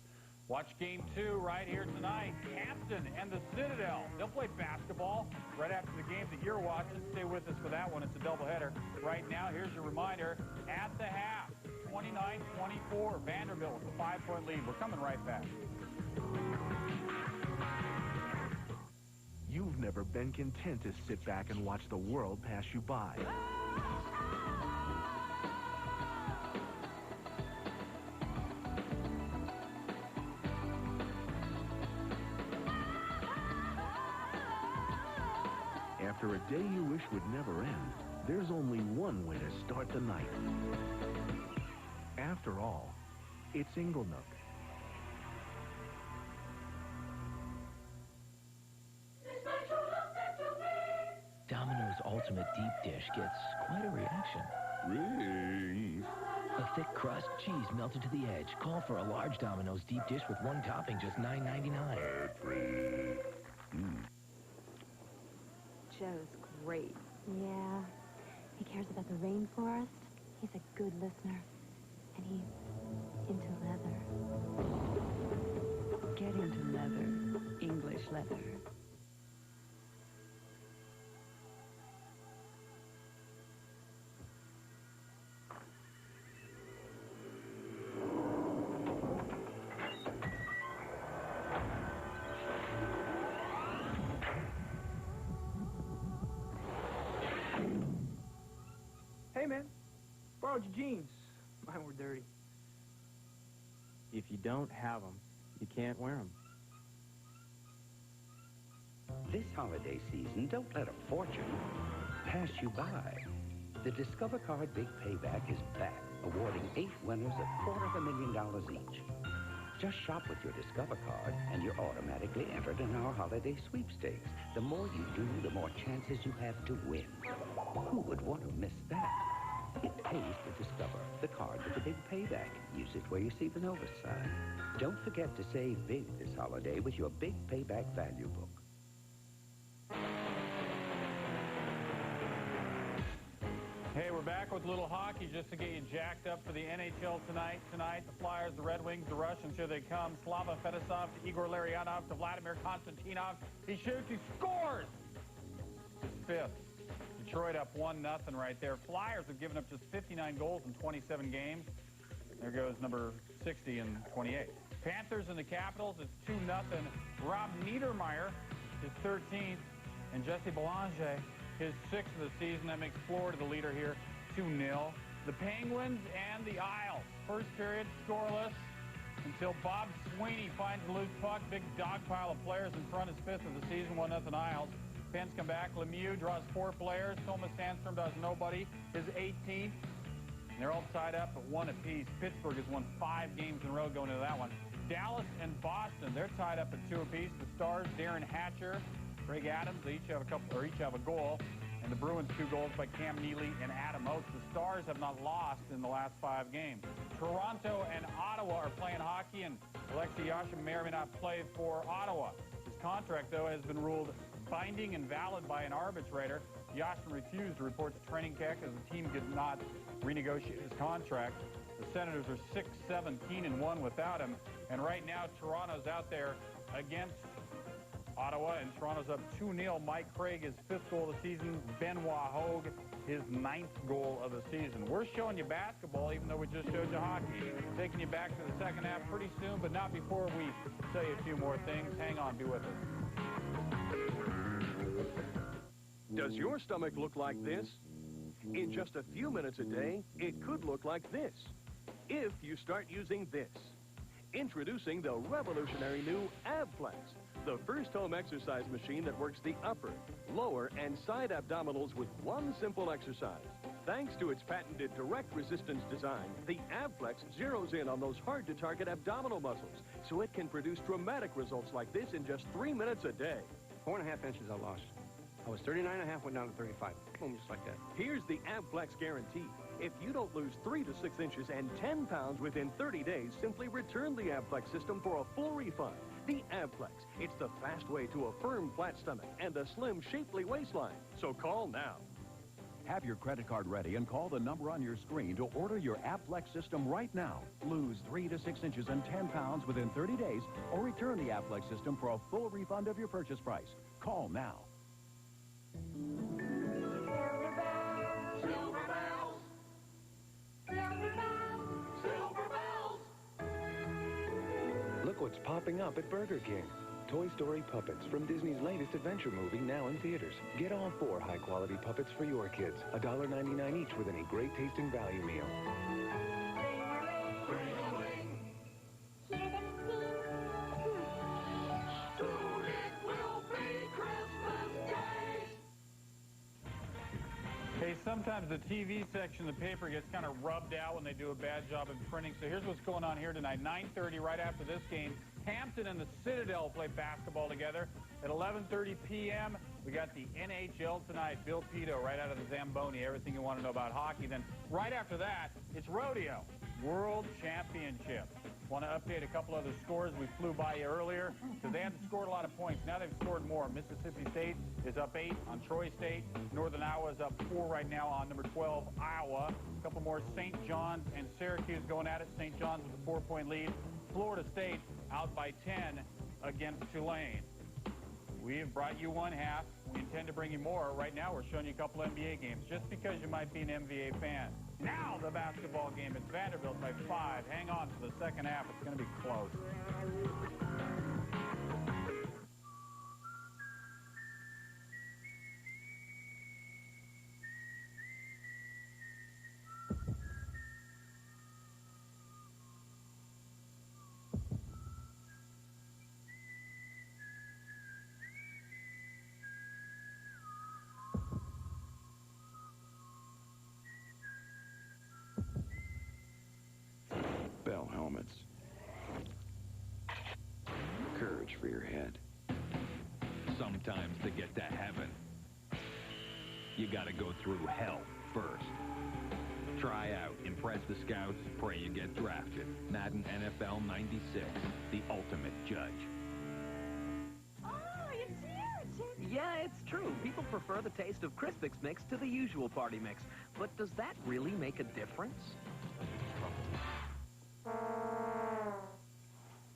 Watch Game 2 right here tonight. Hampton and the Citadel. They'll play basketball right after the game that you're watching. Stay with us for that one. It's a doubleheader. Right now, here's your reminder. At the half, 29-24. Vanderbilt with a 5-point lead. We're coming right back. You've never been content to sit back and watch the world pass you by. After a day you wish would never end, there's only one way to start the night. After all, it's Inglenook. Domino's Ultimate Deep Dish gets quite a reaction. Really? A thick crust, cheese melted to the edge. Call for a large Domino's Deep Dish with 1 topping, just $9.99. Joe's great. Yeah, He cares about the rainforest. He's a good listener. And he's into leather. Get into leather. English leather. Hey, man. Borrowed your jeans. Mine were dirty. If you don't have them, you can't wear them. This holiday season, don't let a fortune pass you by. The Discover Card Big Payback is back, awarding 8 winners $250,000 each. Just shop with your Discover Card, and you're automatically entered in our holiday sweepstakes. The more you do, the more chances you have to win. Who would want to miss that? It pays to Discover, the card with the big payback. Use it where you see the Nova sign. Don't forget to save big this holiday with your Big Payback Value Book. Hey, we're back with a little hockey just to get you jacked up for the NHL tonight. Tonight, the Flyers, the Red Wings, the Russians, here they come. Slava Fedosov to Igor Larionov to Vladimir Konstantinov. He shoots, he scores! His fifth. Detroit up 1-0 right there. Flyers have given up just 59 goals in 27 games. There goes number 60 and 28. Panthers and the Capitals, it's 2-0. Rob Niedermeyer, his 13th, and Jesse Belanger, his 6th of the season. That makes Florida the leader here, 2-0. The Penguins and the Isles. First period, scoreless until Bob Sweeney finds the loose puck. Big dog pile of players in front, his 5th of the season, 1-0 Isles. Pens come back. Lemieux draws 4 players. Thomas Sandstrom does nobody, his 18th. And they're all tied up at 1 apiece. Pittsburgh has won 5 games in a row going into that one. Dallas and Boston, they're tied up at 2 apiece. The Stars, Darren Hatcher, Greg Adams, they each have a goal. And the Bruins 2 goals by Cam Neely and Adam Oates. The Stars have not lost in the last 5 games. Toronto and Ottawa are playing hockey, and Alexei Yashin may or may not play for Ottawa. His contract, though, has been ruled binding and valid by an arbitrator. Yashin refused to report to training camp as the team did not renegotiate his contract. The Senators are 6-17-1 without him. And right now, Toronto's out there against Ottawa, and Toronto's up 2-0. Mike Craig, his 5th goal of the season. Benoit Hogue, his 9th goal of the season. We're showing you basketball, even though we just showed you hockey. Taking you back to the second half pretty soon, but not before we tell you a few more things. Hang on, be with us. Does your stomach look like this? In just a few minutes a day, it could look like this, if you start using this. Introducing the revolutionary new AbFlex, the first home exercise machine that works the upper, lower, and side abdominals with one simple exercise. Thanks to its patented direct resistance design, the AbFlex zeroes in on those hard-to-target abdominal muscles, so it can produce dramatic results like this in just 3 minutes a day. 4.5 inches I lost. I was 39.5, went down to 35. Boom, just like that. Here's the AbFlex guarantee. If you don't lose 3 to 6 inches and 10 pounds within 30 days, simply return the AbFlex system for a full refund. The AbFlex. It's the fast way to a firm, flat stomach and a slim, shapely waistline. So call now. Have your credit card ready and call the number on your screen to order your AbFlex system right now. Lose 3 to 6 inches and 10 pounds within 30 days or return the AbFlex system for a full refund of your purchase price. Call now. Look what's popping up at Burger King. Toy Story puppets from Disney's latest adventure movie, now in theaters. Get all 4 high-quality puppets for your kids. $1.99 each with any great-tasting value meal. Hey, sometimes the TV section of the paper gets kind of rubbed out when they do a bad job of printing. So here's what's going on here tonight. 9:30, right after this game, Hampton and the Citadel play basketball together. At 11:30 p.m., we got the NHL tonight. Bill Pito right out of the Zamboni. Everything you want to know about hockey. Then right after that, it's rodeo. World Championship. Want to update a couple other scores we flew by you earlier because they hadn't scored a lot of points. Now they've scored more. Mississippi State is up 8 on Troy State. Northern Iowa is up 4 right now on number 12, Iowa. A couple more, St. John's and Syracuse going at it. St. John's with a 4-point lead. Florida State out by 10 against Tulane. We have brought you one half. We intend to bring you more. Right now, we're showing you a couple NBA games, just because you might be an NBA fan. Now the basketball game. It's Vanderbilt by 5. Hang on for the second half. It's going to be close. Bell helmets. Courage for your head. Sometimes to get to heaven, you gotta go through hell first. Try out, impress the scouts, pray you get drafted. Madden NFL 96, the ultimate judge. Oh, it's here. Yeah, it's true. People prefer the taste of Crispix Mix to the usual party mix. But does that really make a difference?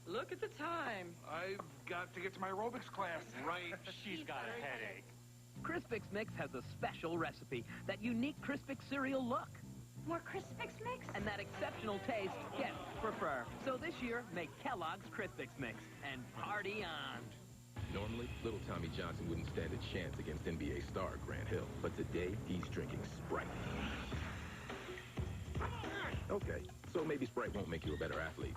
Look at the time. I've got to get to my aerobics class. Right. She's got a headache. Crispix Mix has a special recipe, that unique Crispix cereal look. More Crispix Mix? And that exceptional taste guests prefer. So this year, make Kellogg's Crispix Mix and party on. Normally, little Tommy Johnson wouldn't stand a chance against NBA star Grant Hill. But today, he's drinking Sprite. Okay, so maybe Sprite won't make you a better athlete.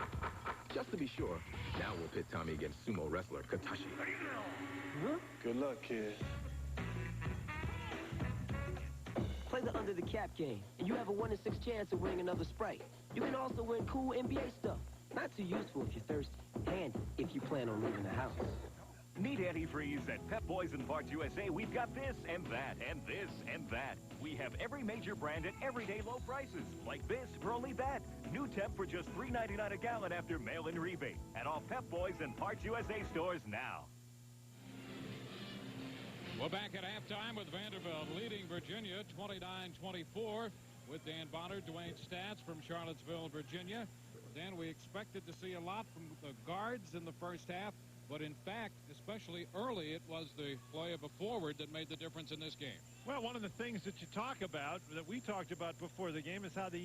Just to be sure, now we'll pit Tommy against sumo wrestler Katashi. Good luck, kid. Play the under the cap game, and you have a 1 in 6 chance of winning another Sprite. You can also win cool NBA stuff. Not too useful if you're thirsty. Handy if you plan on leaving the house. Need antifreeze at Pep Boys and Parts USA? We've got this and that and this and that. We have every major brand at everyday low prices, like this for only that. New temp for just $3.99 a gallon after mail-in rebate. At all Pep Boys and Parts USA stores now. We're back at halftime with Vanderbilt leading Virginia 29-24 with Dan Bonner, Dwayne Stats from Charlottesville, Virginia. Dan, we expected to see a lot from the guards in the first half. But in fact, especially early, it was the play of a forward that made the difference in this game. Well, one of the things that you talk about, that we talked about before the game, is how the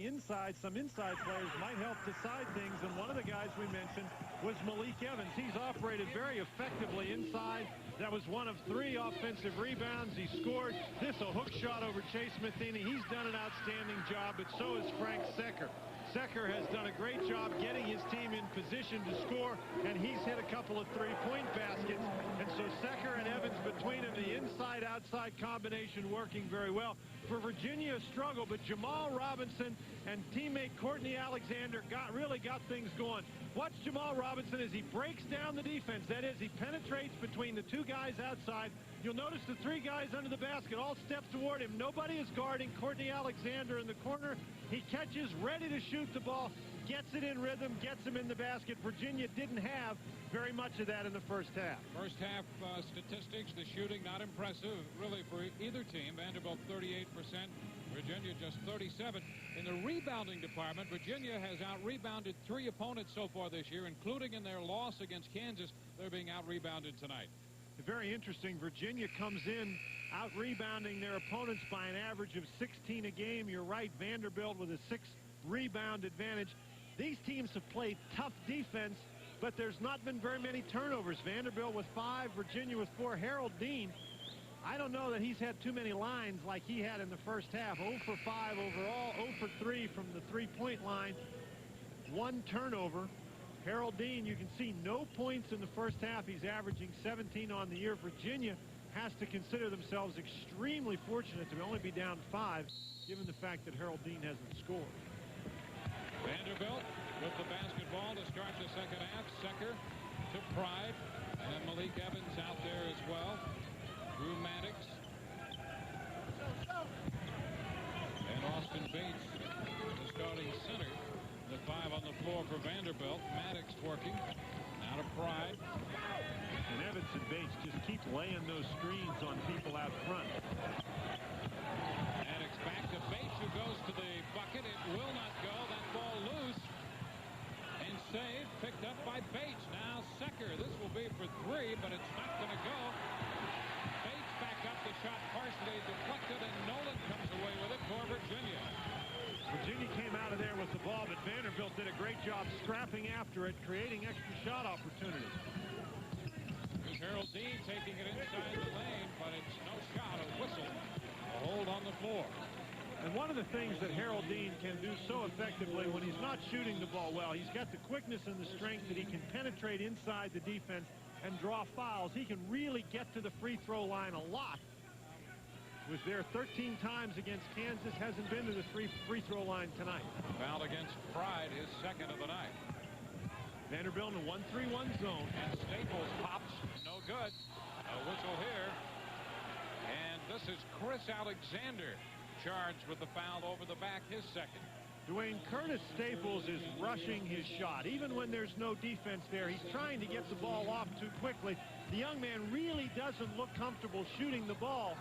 some inside players might help decide things. And one of the guys we mentioned was Malik Evans. He's operated very effectively inside. That was one of 3 offensive rebounds. He scored. This a hook shot over Chase Matheny. He's done an outstanding job, but so has Frank Secker. Secker has done a great job getting his team in position to score, and he's hit a couple of three-point baskets. And so Secker and Evans between them, the inside-outside combination working very well. For Virginia, a struggle, but Jamal Robinson and teammate Courtney Alexander really got things going. Watch Jamal Robinson as he breaks down the defense. That is, he penetrates between the 2 guys outside. You'll notice the 3 guys under the basket all step toward him. Nobody is guarding Courtney Alexander in the corner. He catches, ready to shoot the ball, gets it in rhythm, gets him in the basket. Virginia didn't have very much of that in the first half. First half statistics, the shooting not impressive, really, for either team. Vanderbilt 38%, Virginia just 37%. In the rebounding department, Virginia has out-rebounded 3 opponents so far this year, including in their loss against Kansas. They're being out-rebounded tonight. Very interesting. Virginia comes in out-rebounding their opponents by an average of 16 a game. You're right, Vanderbilt with a 6-rebound advantage. These teams have played tough defense, but there's not been very many turnovers. Vanderbilt with 5, Virginia with 4. Harold Dean, I don't know that he's had too many lines like he had in the first half. 0 for 5 overall, 0 for 3 from the three-point line. 1 turnover. Harold Dean, you can see no points in the first half. He's averaging 17 on the year. Virginia has to consider themselves extremely fortunate to only be down 5, given the fact that Harold Dean hasn't scored. Vanderbilt with the basketball to start the second half. Secker to Pride, and Malik Evans out there as well. Drew Maddox. And Austin Bates, the starting center. The 5 on the floor for Vanderbilt. Maddox Saints just keep laying those screens on people out front. And it's back to Bates, who goes to the bucket. It will not go. That ball loose. And saved, picked up by Bates. Now Secker. This will be for 3, but it's not going to go. Bates back up. The shot partially deflected, and Nolan comes away with it for Virginia. Virginia came out of there with the ball, but Vanderbilt did a great job scrapping after it, creating extra shot opportunities. Here's Harold Dean taking it inside the lane, but it's no shot, a whistle, a hold on the floor. And one of the things that Harold Dean can do so effectively when he's not shooting the ball well, he's got the quickness and the strength that he can penetrate inside the defense and draw fouls. He can really get to the free throw line a lot. Was there 13 times against Kansas, hasn't been to the free throw line tonight. Foul against Pride, his second of the night. Vanderbilt in a 1-3-1 zone. And Staples pops, no good. A whistle here. And this is Chris Alexander charged with the foul over the back, his second. Dwayne, Curtis Staples is rushing his shot. Even when there's no defense there, he's trying to get the ball off too quickly. The young man really doesn't look comfortable shooting the ball.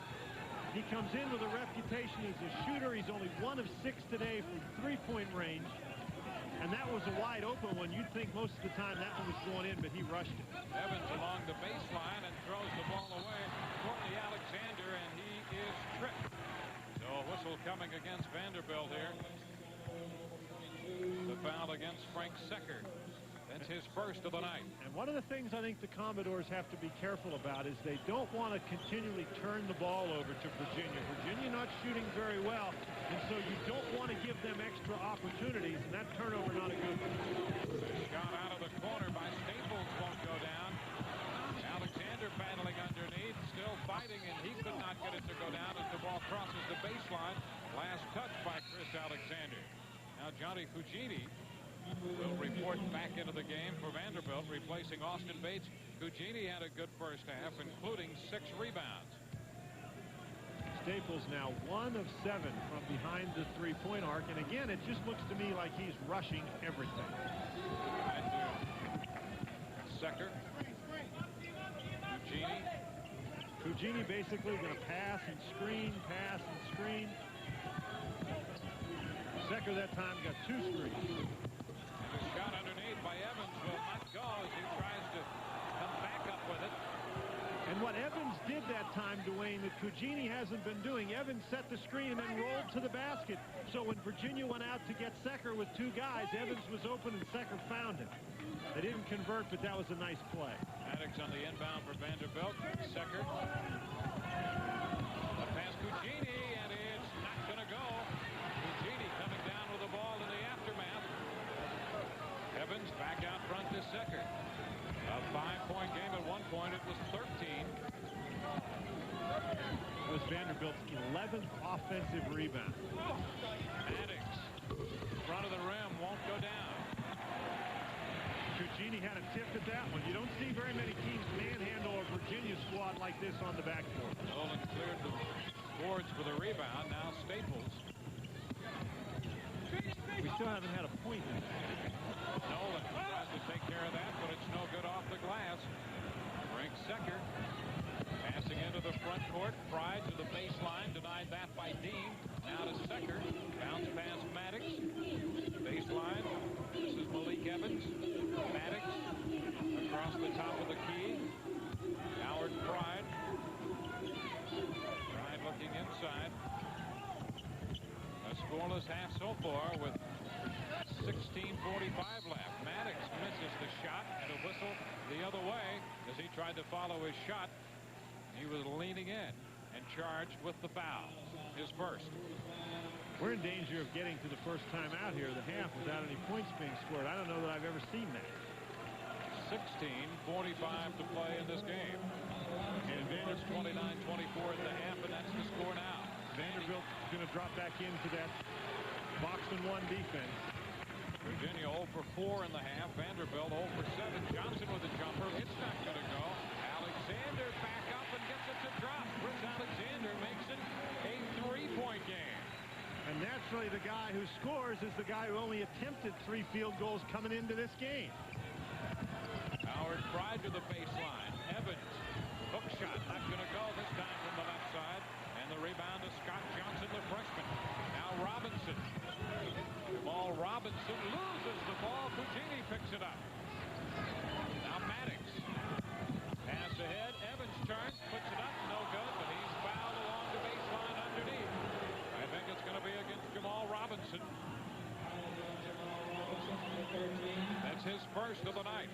He comes in with a reputation as a shooter. He's only 1 of 6 today from three-point range. And that was a wide open one. You'd think most of the time that one was going in, but he rushed it. Evans along the baseline and throws the ball away. Courtney Alexander, and he is tripped. So a whistle coming against Vanderbilt here. The foul against Frank Secker. That's his first of the night. And one of the things I think the Commodores have to be careful about is they don't want to continually turn the ball over to Virginia. Virginia not shooting very well, and so you don't want to give them extra opportunities, and that turnover not a good one. Shot out of the corner by Staples won't go down. Alexander battling underneath, still fighting, and he could not get it to go down as the ball crosses the baseline. Last touch by Chris Alexander. Now Johnny Cugini will report back into the game for Vanderbilt, replacing Austin Bates. Cugini had a good first half, including 6 rebounds. Staples now 1 of 7 from behind the three-point arc, and again, it just looks to me like he's rushing everything. Secker. Cugini basically going to pass and screen, pass and screen. Secker that time got 2 screens. The shot underneath by Evans will not go as he tries to come back up with it. And what Evans did that time, Dwayne, that Cugini hasn't been doing, Evans set the screen and then rolled to the basket. So when Virginia went out to get Secker with 2 guys, Evans was open and Secker found him. They didn't convert, but that was a nice play. Maddox on the inbound for Vanderbilt. Secker. A pass Cugini, and it's not going to go. Cugini coming down with the ball in the aftermath. Evans back out front to Secker. A 5-point game at one point. It was 13. It was Vanderbilt's 11th offensive rebound. Maddox, front of the rim, won't go down. Cugini had a tip at that one. You don't see very many teams manhandle a Virginia squad like this on the backboard. Nolan cleared the boards for the rebound. Now Staples. We still haven't had a point in that. Nolan tries to take care of that, but it's no good off the glass. Frank Secker passing into the front court. Pride to the baseline. Denied that by Dean. Now to Secker. Bounce past Maddox. Baseline. This is Malik Evans. Maddox across the top of the key. Howard Pride. Pride looking inside. A scoreless half so far with 16:45 left. Maddox misses the shot and a whistle the other way as he tried to follow his shot. He was leaning in and charged with the foul. His first. We're in danger of getting to the first time out here of the half without any points being scored. I don't know that I've ever seen that. 16:45 to play in this game. And Vanderbilt 29-24 at the half, and that's the score now. Vanderbilt's going to drop back into that box and 1 defense. Virginia 0 for 4 in the half. Vanderbilt 0 for 7. Johnson with a jumper. It's not going to go. Alexander back up and gets it to drop. Chris Alexander makes it a 3-point game. And naturally, the guy who scores is the guy who only attempted 3 field goals coming into this game. Howard Pride to the baseline. Evans first of the night.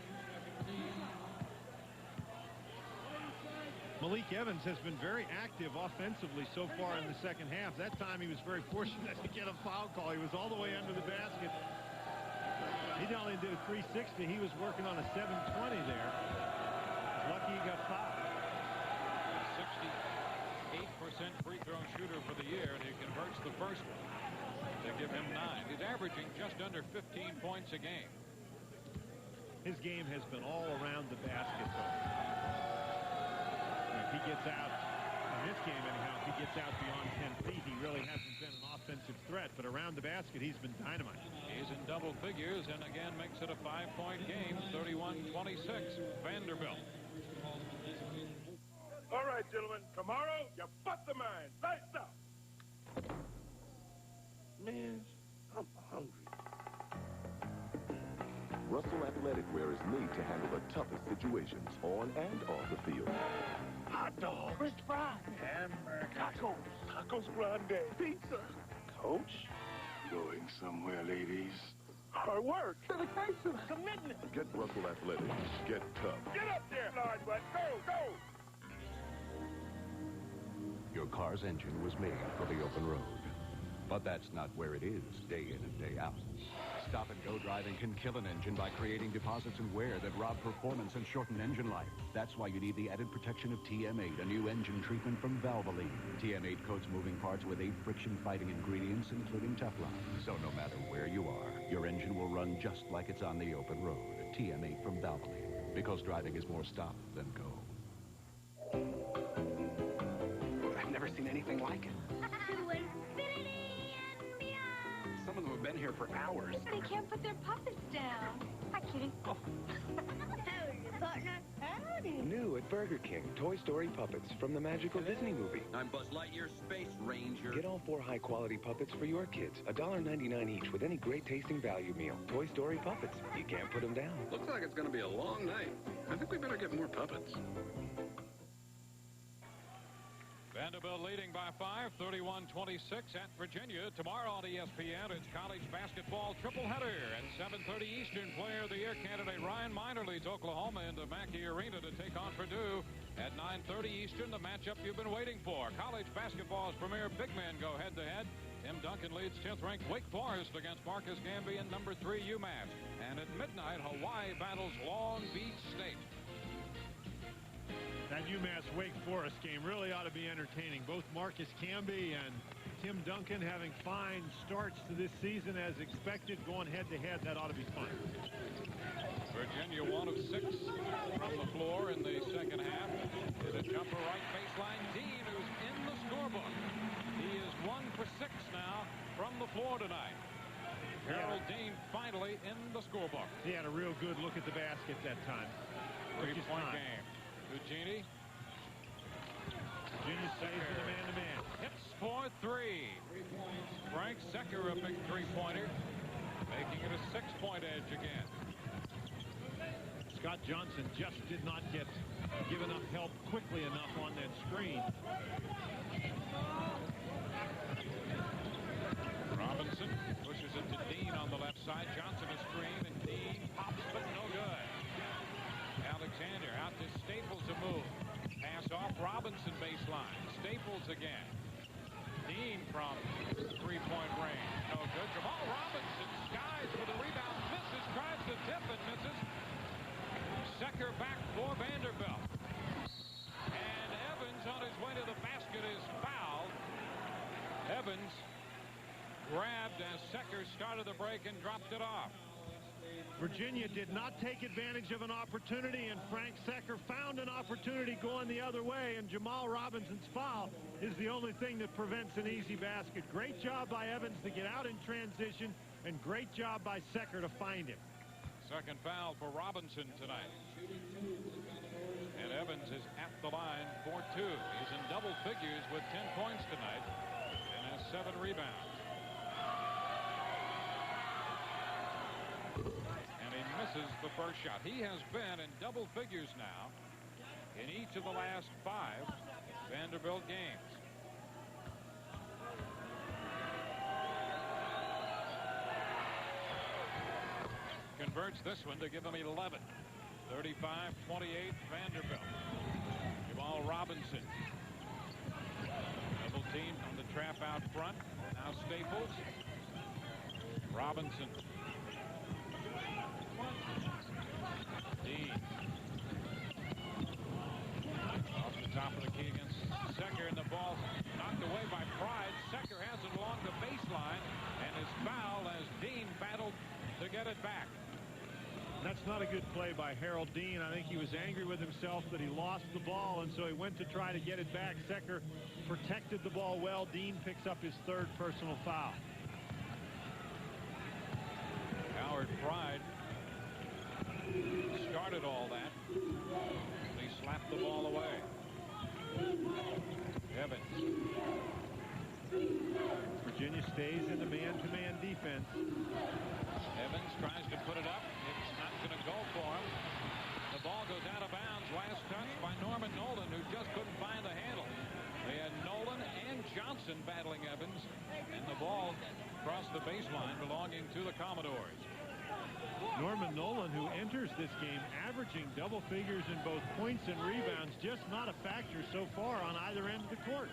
Malik Evans has been very active offensively so far in the second half. That time he was very fortunate to get a foul call. He was all the way under the basket. He not only did a 360, he was working on a 720 there. Lucky he got fouled. 68% free throw shooter for the year, and he converts the first one to give him 9. He's averaging just under 15 points a game. His game has been all around the basket, though. If he gets out, in this game anyhow, if he gets out beyond 10 feet, he really hasn't been an offensive threat. But around the basket, he's been dynamite. He's in double figures and again makes it a 5-point game, 31-26, Vanderbilt. All right, gentlemen, tomorrow you butt the mine. Lights up. Man, I'm hungry. Russell Athletic Wear is made to handle the toughest situations on and off the field. Hot dog, French fries, hamburger, tacos grande, pizza. Coach, going somewhere, ladies. Hard work, dedication, commitment. Get Russell Athletic. Get tough. Get up there, large butt. Go. Your car's engine was made for the open road. But that's not where it is day in and day out. Stop-and-go driving can kill an engine by creating deposits and wear that rob performance and shorten engine life. That's why you need the added protection of TM8, a new engine treatment from Valvoline. TM8 coats moving parts with 8 friction-fighting ingredients, including Teflon. So no matter where you are, your engine will run just like it's on the open road. TM8 from Valvoline. Because driving is more stop than go. I've never seen anything like it. Some of them have been here for hours. They can't put their puppets down. Hi, kitty. Oh. Howdy, partner. Howdy. New at Burger King, Toy Story puppets from the magical Disney movie. I'm Buzz Lightyear, Space Ranger. Get all 4 high-quality puppets for your kids. $1.99 each with any great-tasting value meal. Toy Story puppets. You can't put them down. Looks like it's going to be a long night. I think we better get more puppets. Vanderbilt leading by 5, 31-26 at Virginia. Tomorrow on ESPN, it's college basketball tripleheader. At 7:30 Eastern, Player of the Year candidate Ryan Minor leads Oklahoma into Mackey Arena to take on Purdue. At 9:30 Eastern, the matchup you've been waiting for. College basketball's premier big men go head-to-head. Tim Duncan leads 10th-ranked Wake Forest against Marcus Gamby and number 3 UMass. And at midnight, Hawaii battles Long Beach State. That UMass Wake Forest game really ought to be entertaining. Both Marcus Camby and Tim Duncan having fine starts to this season as expected. Going head-to-head, that ought to be fun. Virginia 1 of 6 from the floor in the second half. Is a jumper right baseline. Dean, who's in the scorebook. He is 1 for 6 now from the floor tonight. Harold Dean finally in the scorebook. He had a real good look at the basket that time. 3-point game. Virginia stays in the man-to-man. Hits for 3. Frank Secker, a big 3-pointer, making it a 6-point edge again. Scott Johnson just did not give enough help quickly enough on that screen. Robinson pushes it to Dean on the left side. Johnson a screen, and Dean pops, but no good. Alexander out to Staples to move. Pass off Robinson baseline. Staples again. Dean from 3-point range. No good. Jamal Robinson skies for the rebound. Misses. Tries to tip and misses. Secker back for Vanderbilt. And Evans on his way to the basket is fouled. Evans grabbed as Secker started the break and dropped it off. Virginia did not take advantage of an opportunity, and Frank Secker found an opportunity going the other way, and Jamal Robinson's foul is the only thing that prevents an easy basket. Great job by Evans to get out in transition, and great job by Secker to find him. Second foul for Robinson tonight. And Evans is at the line for 2. He's in double figures with 10 points tonight and has 7 rebounds. Misses the first shot. He has been in double figures now in each of the last 5 Vanderbilt games. converts this one to give them 11. 35-28 Vanderbilt. Jamal Robinson. Double team on the trap out front. Now Staples. Robinson. Dean. Off the top of the key against Secker, and the ball knocked away by Pride. Secker has it along the baseline and is fouled as Dean battled to get it back. That's not a good play by Harold Dean. I think he was angry with himself that he lost the ball, and so he went to try to get it back. Secker protected the ball well. Dean picks up his third personal foul. Howard Pride started all that. He slapped the ball away. Evans. Virginia stays in the man-to-man defense. Evans tries to put it up. It's not going to go for him. The ball goes out of bounds. Last touch by Norman Nolan, who just couldn't find the handle. They had Nolan and Johnson battling Evans, and the ball crossed the baseline belonging to the Commodores. Norman Nolan, who enters this game averaging double figures in both points and rebounds, just not a factor so far on either end of the court.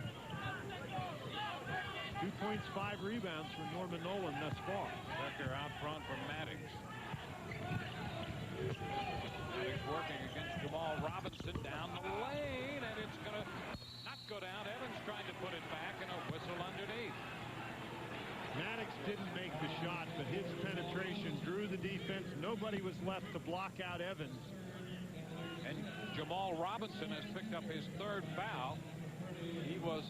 2 points, 5 rebounds for Norman Nolan thus far. Becker out front from Maddox. Maddox working against Jamal Robinson down the lane, and it's going to not go down. Evans trying to put it back, and a whistle underneath. Maddox didn't make the shot, but his penetration drew the defense. Nobody was left to block out Evans. And Jamal Robinson has picked up his third foul. He was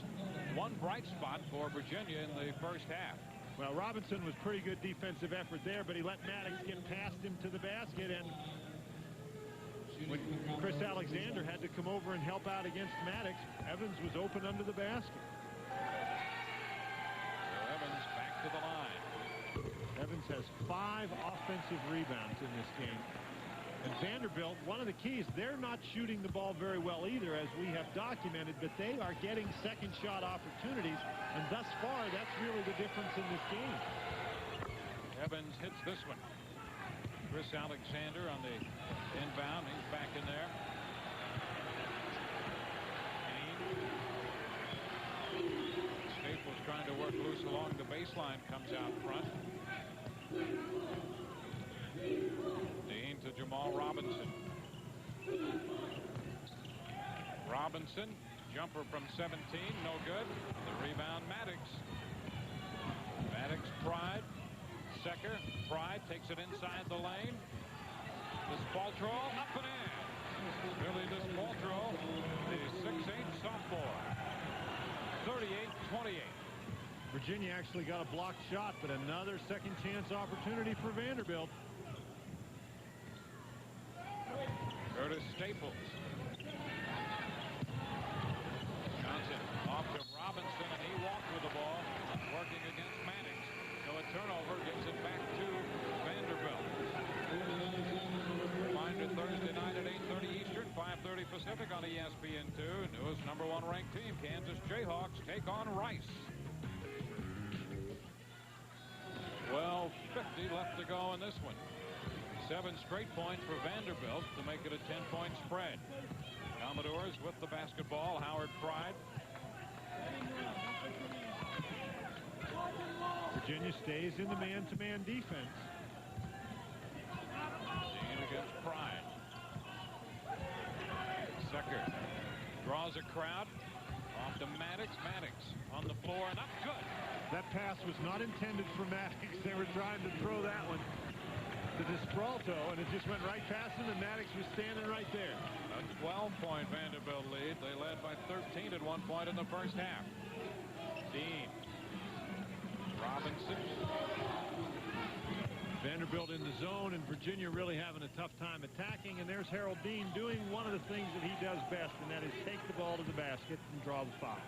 one bright spot for Virginia in the first half. Well, Robinson was pretty good defensive effort there, but he let Maddox get past him to the basket, and when Chris Alexander had to come over and help out against Maddox, Evans was open under the basket. Evans back to the line. Evans has 5 offensive rebounds in this game. And Vanderbilt, one of the keys, they're not shooting the ball very well either, as we have documented, but they are getting second shot opportunities, and thus far, that's really the difference in this game. Evans hits this one. Chris Alexander on the inbound. He's back in there. Staples trying to work loose along the baseline, comes out front. Dean to Jamal Robinson. Robinson, jumper from 17, no good. The rebound, Maddox. Maddox, Pride. Secker, Pride takes it inside the lane. Despaltro up and in. Billy Despaltro, the 6'8" sophomore. 38-28. Virginia actually got a blocked shot, but another second chance opportunity for Vanderbilt. Curtis Staples. Johnson off to Robinson, and he walked with the ball, working against Maddox. So a turnover gives it back to Vanderbilt. Reminder, Thursday night at 8:30 Eastern, 5:30 Pacific on ESPN2. Newest #1 ranked team, Kansas Jayhawks, take on Rice. 12:50 left to go in this one. 7 straight points for Vanderbilt to make it a 10-point spread. Commodores with the basketball. Howard Pride. Virginia stays in the man-to-man defense. Dean against Pride. Secker draws a crowd. Off to Maddox. Maddox on the floor and up good. That pass was not intended for Maddox. They were trying to throw that one to Despalto, and it just went right past him, and Maddox was standing right there. A 12-point Vanderbilt lead. They led by 13 at one point in the first half. Dean. Robinson. Vanderbilt in the zone, and Virginia really having a tough time attacking, and there's Harold Dean doing one of the things that he does best, and that is take the ball to the basket and draw the foul.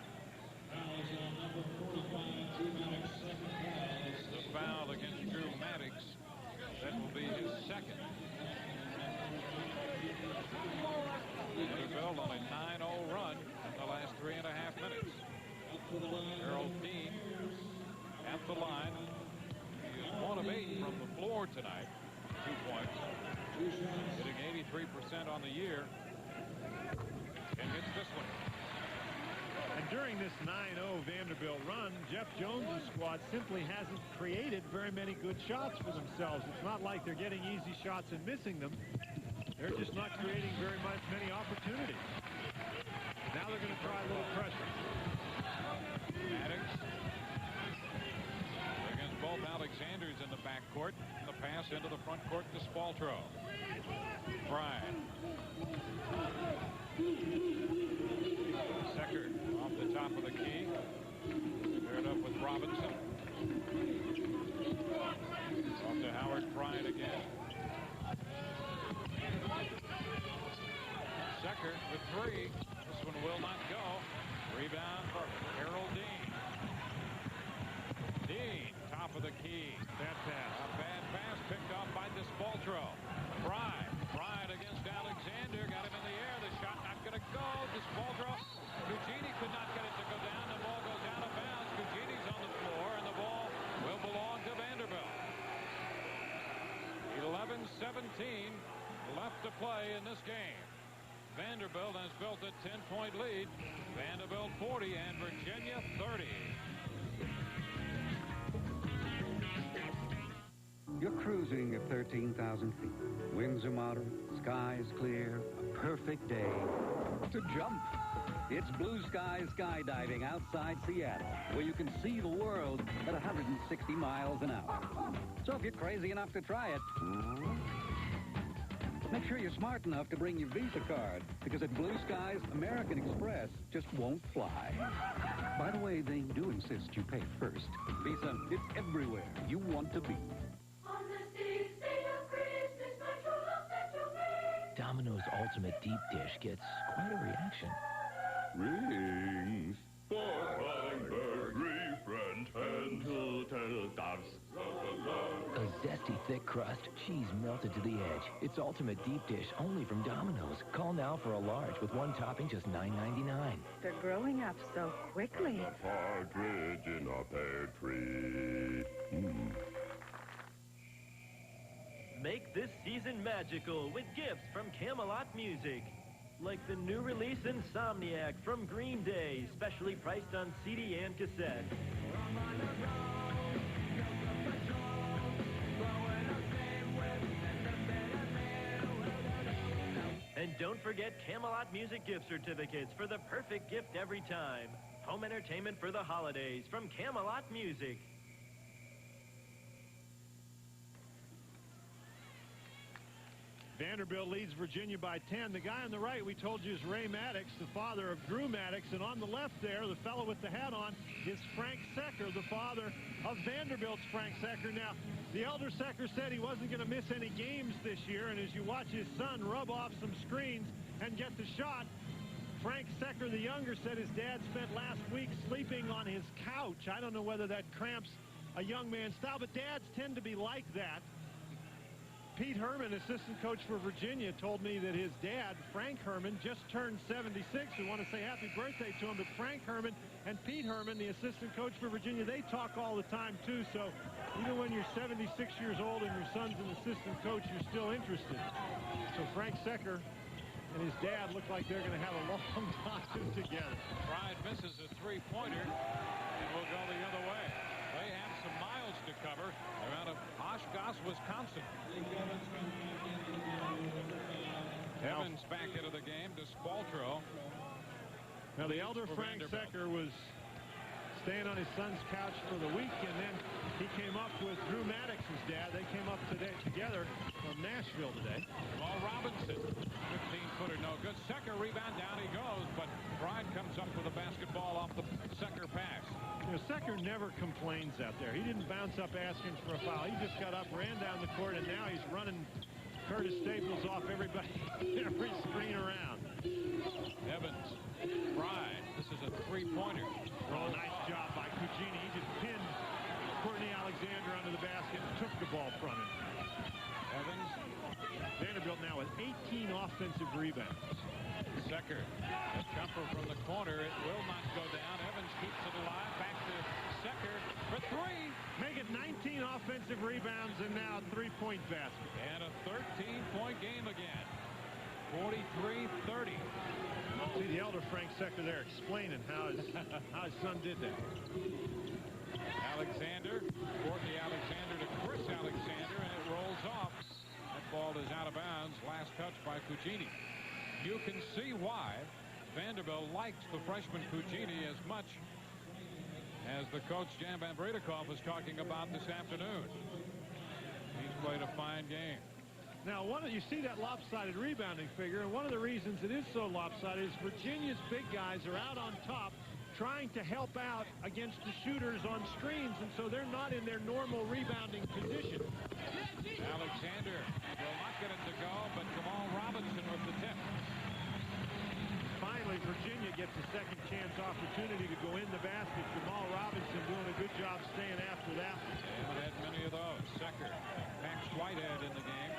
The foul against Drew Maddox. That will be his second. Vanderbilt on a 9-0 run in the last 3.5 minutes. Harold Dean at the line. He is 1 of 8 from the floor tonight. 2 points. hitting 83% on the year. And hits this one. And during this 9-0 Vanderbilt run, Jeff Jones' squad simply hasn't created very many good shots for themselves. It's not like they're getting easy shots and missing them. They're just not creating very many opportunities. Now they're going to try a little pressure. Maddox against both Alexanders in the backcourt. The pass into the front court to Spaltro. Bryant. Secker off the top of the key. Paired up with Robinson. Off to Howard Bryant again. Secker with three. This one will not go. Rebound for Harold Dean. Dean, top of the key. Bad pass. A bad pass picked off by Spaltro. Bryant against Alexander. Got him in the air. The shot not going to go. Spaltro. Cugini could not get it to go down. The ball goes out of bounds. Cugini's on the floor, and the ball will belong to Vanderbilt. 11-17 left to play in this game. Vanderbilt has built a 10-point lead. Vanderbilt 40 and Virginia 30. You're cruising at 13,000 feet. Winds are moderate, skies clear, a perfect day to jump. It's blue sky skydiving outside Seattle, where you can see the world at 160 miles an hour. So if you're crazy enough to try it, make sure you're smart enough to bring your Visa card, because at Blue Skies, American Express just won't fly. By the way, they do insist you pay first. Visa, it's everywhere you want to be. Domino's Ultimate Deep Dish gets quite a reaction. Rings for Hummingbird, refriend, and turtle doves. A zesty, thick crust, cheese melted to the edge. It's Ultimate Deep Dish only from Domino's. Call now for a large with one topping, just $9.99. They're growing up so quickly. A partridge in a pear tree. Make this season magical with gifts from Camelot Music. Like the new release Insomniac from Green Day, specially priced on CD and cassette. And don't forget Camelot Music gift certificates for the perfect gift every time. Home entertainment for the holidays from Camelot Music. Vanderbilt leads Virginia by 10. The guy on the right we told you is Ray Maddox, the father of Drew Maddox. And on the left there, the fellow with the hat on, is Frank Secker, the father of Vanderbilt's Frank Secker. Now, the elder Secker said he wasn't going to miss any games this year. And as you watch his son rub off some screens and get the shot, Frank Secker, the younger, said his dad spent last week sleeping on his couch. I don't know whether that cramps a young man's style, but dads tend to be like that. Pete Herman, assistant coach for Virginia, told me that his dad, Frank Herman, just turned 76. We want to say happy birthday to him. But Frank Herman and Pete Herman, the assistant coach for Virginia, they talk all the time, too. So even when you're 76 years old and your son's an assistant coach, you're still interested. So Frank Secker and his dad look like they're going to have a long time together. Bryant misses a three-pointer and will go the other way. They have some miles to cover. They're out of Oshkosh, Wisconsin. Evans back into the game to Spaltro. Now, the elder Frank Secker was staying on his son's couch for the week, and then he came up with Drew Maddox's dad. They came up together from Nashville today. Well, Robinson, 15-footer, no good. Secker rebound, down he goes, but Bryant comes up with a basketball off the Secker pass. You know, Secker never complains out there. He didn't bounce up asking for a foul. He just got up, ran down the court, and now he's running Curtis Staples off everybody, every screen around. Evans, Bryant, this is a three-pointer. Oh, nice job by Cugini. He just pinned Courtney Alexander under the basket and took the ball from him. Evans. Vanderbilt now with 18 offensive rebounds. Secker, a jumper from the corner. It will not go down. Evans keeps it alive. Back to Secker for three. Make it 19 offensive offensive rebounds, and now a three-point basket. And a 13-point game again. 43-30. See the elder Frank Secker there explaining how his son did that. Alexander, Courtney Alexander to Chris Alexander, and it rolls off. That ball is out of bounds. Last touch by Cugini. You can see why Vanderbilt likes the freshman Cugini as much as the coach Jan Van Bredekhoff was talking about this afternoon. He's played a fine game. Now, you see that lopsided rebounding figure, and one of the reasons it is so lopsided is Virginia's big guys are out on top trying to help out against the shooters on screens, and so they're not in their normal rebounding position. Alexander will not get it to go, but Jamal Robinson with the tip. Finally, Virginia gets a second chance opportunity to go in the basket. Jamal Robinson doing a good job staying after that. They haven't had many of those. Secker, Max Whitehead in the game.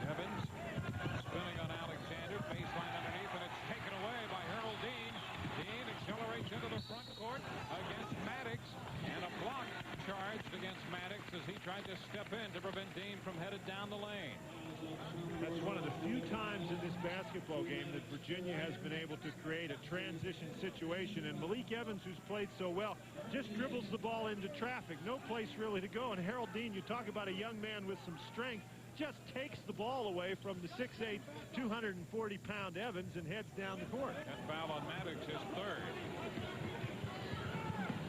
Evans spinning on Alexander. Baseline underneath, and it's taken away by Harold Dean. Dean accelerates into the front court against Maddox, and a block charged against Maddox as he tried to step in to prevent Dean from headed down the lane. That's one of the few times in this basketball game that Virginia has been able to create a transition situation, and Malik Evans, who's played so well, just dribbles the ball into traffic. No place really to go, and Harold Dean, you talk about a young man with some strength, just takes the ball away from the 6'8", 240-pound Evans and heads down the court. That foul on Maddox is third.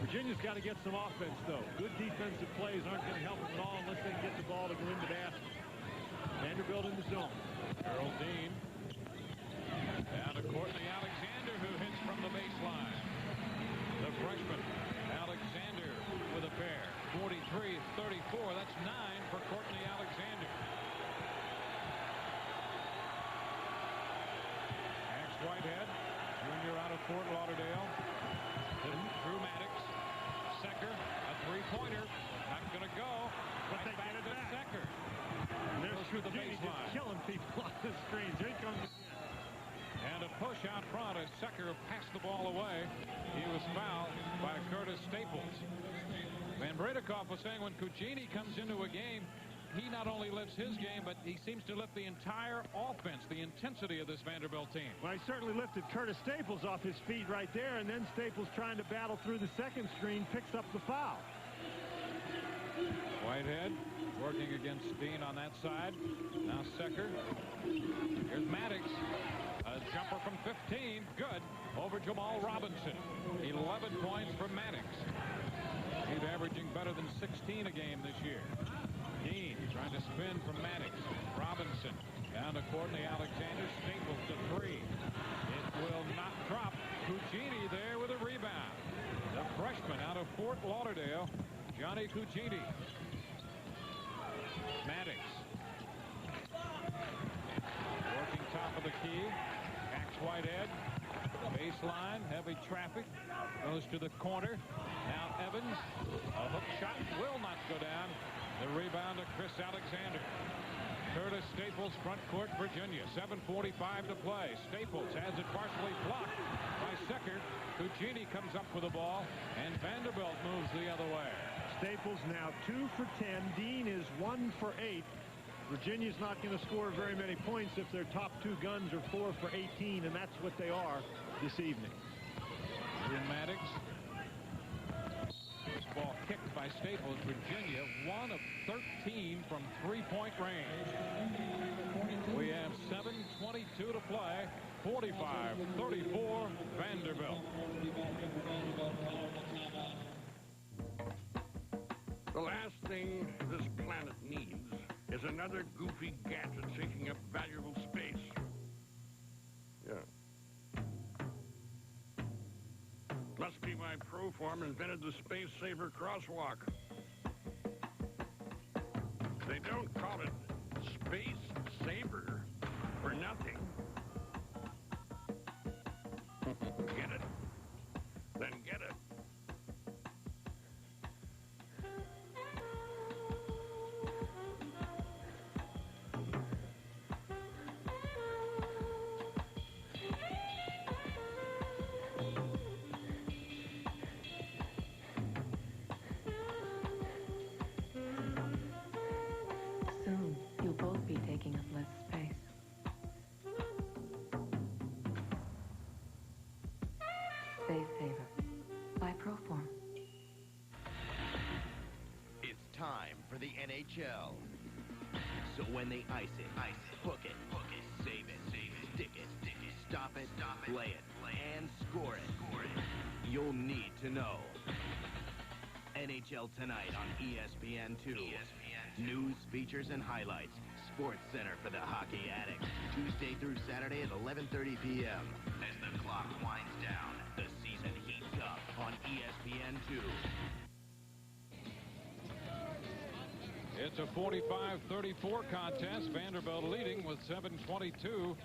Virginia's got to get some offense, though. Good defensive plays aren't going to help them at all unless they can get the ball to go in the basket. Vanderbilt in the zone. Harold Dean. Down to Courtney Alexander, who hits from the baseline. The freshman, Alexander, with a pair. 43-34. That's 9 for Courtney Alexander. Max Whitehead, junior out of Fort Lauderdale. Drew Maddox. Secker, a three-pointer. Not going to go. But they get it back. Secker. And there's through the baseline. Just killing people on the screens. Here it comes again. And a push out front as Secker passed the ball away. He was fouled by Curtis Staples. Van Bredekhoff was saying when Cugini comes into a game, he not only lifts his game, but he seems to lift the entire offense, the intensity of this Vanderbilt team. Well, he certainly lifted Curtis Staples off his feet right there, and then Staples, trying to battle through the second screen, picks up the foul. Whitehead working against Dean on that side. Now Secker. Here's Maddox. A jumper from 15. Good. Over Jamal Robinson. 11 points for Maddox. He's averaging better than 16 a game this year. Dean trying to spin from Maddox. Robinson down to Courtney Alexander. Staples to 3. It will not drop. Cugini there with a rebound. The freshman out of Fort Lauderdale, Johnny Cugini. Maddox. Working top of the key. Max Whitehead. Baseline. Heavy traffic. Goes to the corner. Now Evans. A hook shot will not go down. The rebound to Chris Alexander. Curtis Staples, front court, Virginia. 7:45 to play. Staples has it partially blocked by Secker. Cugini comes up with the ball, and Vanderbilt moves the other way. Staples now 2 for 10. Dean is 1 for 8. Virginia's not going to score very many points if their top two guns are 4 for 18, and that's what they are this evening. Here's Maddox. This ball kicked by Staples. Virginia 1 of 13 from three-point range. We have 7:22 to play. 45-34 Vanderbilt. The last thing this planet needs is another goofy gadget taking up valuable space. Yeah. Must be why Proform invented the Space Saver crosswalk. They don't call it Space Saver for nothing. Get it? Then get it. NHL. So when they ice it, hook it, save it, stick it, stop it, play it, and score it, you'll need to know. NHL Tonight on ESPN2. News, features, and highlights. Sports Center for the hockey addicts. Tuesday through Saturday at 11:30 p.m. As the clock winds down, the season heats up on ESPN2. It's a 45-34 contest. Vanderbilt leading with 7:22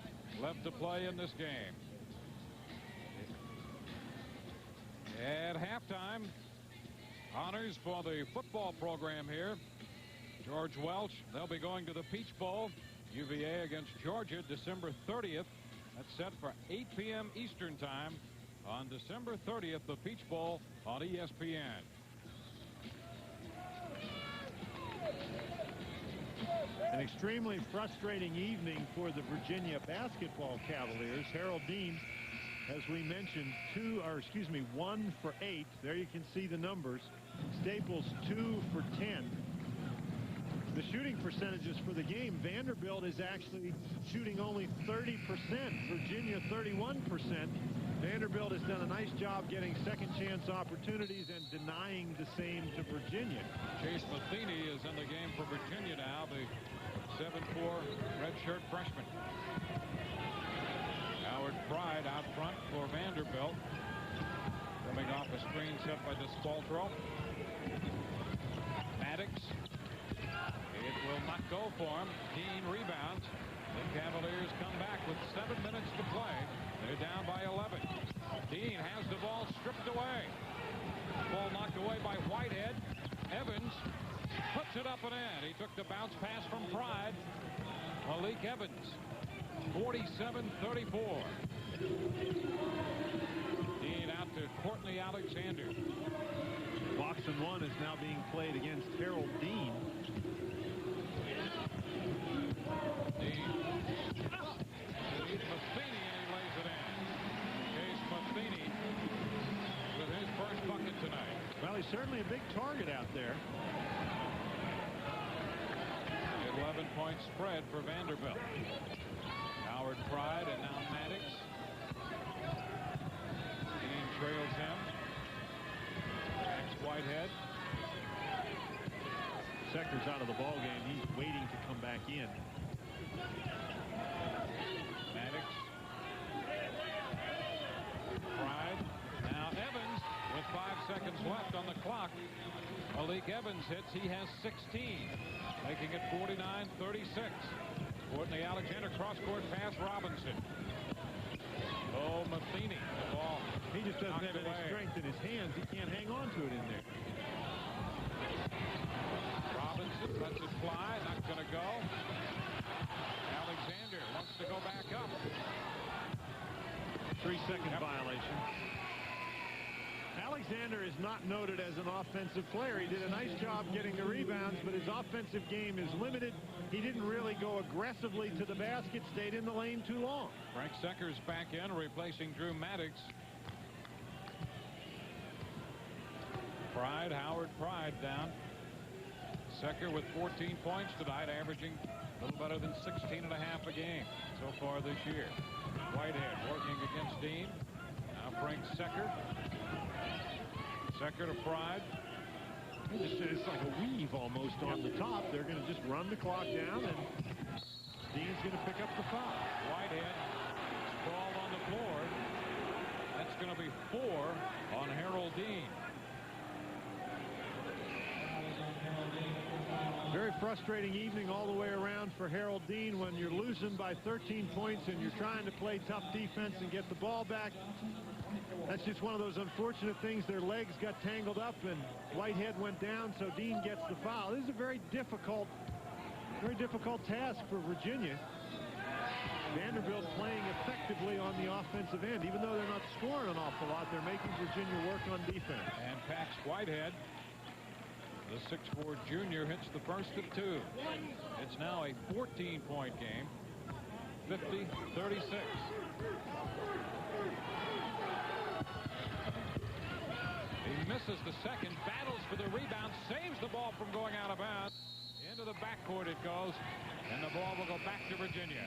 left to play in this game. At halftime, honors for the football program here. George Welch, they'll be going to the Peach Bowl. UVA against Georgia, December 30th. That's set for 8 p.m. Eastern Time on December 30th, the Peach Bowl on ESPN. An extremely frustrating evening for the Virginia basketball Cavaliers. Harold Dean, as we mentioned, 1 for 8. There you can see the numbers. Staples 2 for 10. The shooting percentages for the game, Vanderbilt is actually shooting only 30%. Virginia 31%. Vanderbilt has done a nice job getting second chance opportunities and denying the same to Virginia. Chase Matheny is in the game for Virginia now, the 7'4" redshirt freshman. Howard Pride out front for Vanderbilt. Coming off a screen set by DeSpaltro. Maddox. It will not go for him. Dean rebounds. The Cavaliers come back with 7 minutes to play. They're down by 11. Dean has the ball stripped away. Ball knocked away by Whitehead. Evans puts it up and in. He took the bounce pass from Pride. Malik Evans. 47-34. Dean out to Courtney Alexander. Box and one is now being played against Harold Dean. Dean. Matheny, and he lays it in. Chase Matheny with his first bucket tonight. Well, he's certainly a big target out there. 11-point spread for Vanderbilt. Howard Pride and now Maddox. Dean trails him. Max Whitehead. Sector's out of the ball game. He's waiting to come back in. Maddox. Pride. Now Evans with 5 seconds left on the clock. Malik Evans hits. He has 16, making it 49-36. Courtney Alexander cross-court pass Robinson. Oh, Matheny. The ball. He just doesn't have any strength in his hands. He can't hang on to it in there. Robinson lets it fly. Not going to go. Alexander wants to go back up. 3-second violation. Alexander is not noted as an offensive player. He did a nice job getting the rebounds, but his offensive game is limited. He didn't really go aggressively to the basket, stayed in the lane too long. Frank Secker's back in, replacing Drew Maddox. Pride, Howard Pride down. Secker with 14 points tonight, averaging a little better than 16.5 a game so far this year. Whitehead working against Dean. Now Frank Secker. Secker to Pride. It's like a weave almost on the top. They're going to just run the clock down, and Dean's going to pick up the foul. Whitehead sprawled on the floor. That's going to be 4 on Harold Dean. Very frustrating evening all the way around for Harold Dean when you're losing by 13 points and you're trying to play tough defense and get the ball back. That's just one of those unfortunate things. Their legs got tangled up and Whitehead went down, so Dean gets the foul. This is a very difficult task for Virginia. Vanderbilt playing effectively on the offensive end. Even though they're not scoring an awful lot, they're making Virginia work on defense. And Pax Whitehead, the 6'4" junior, hits the first of 2. It's now a 14-point game. 50-36. He misses the second, battles for the rebound, saves the ball from going out of bounds. Into the backcourt it goes, and the ball will go back to Virginia.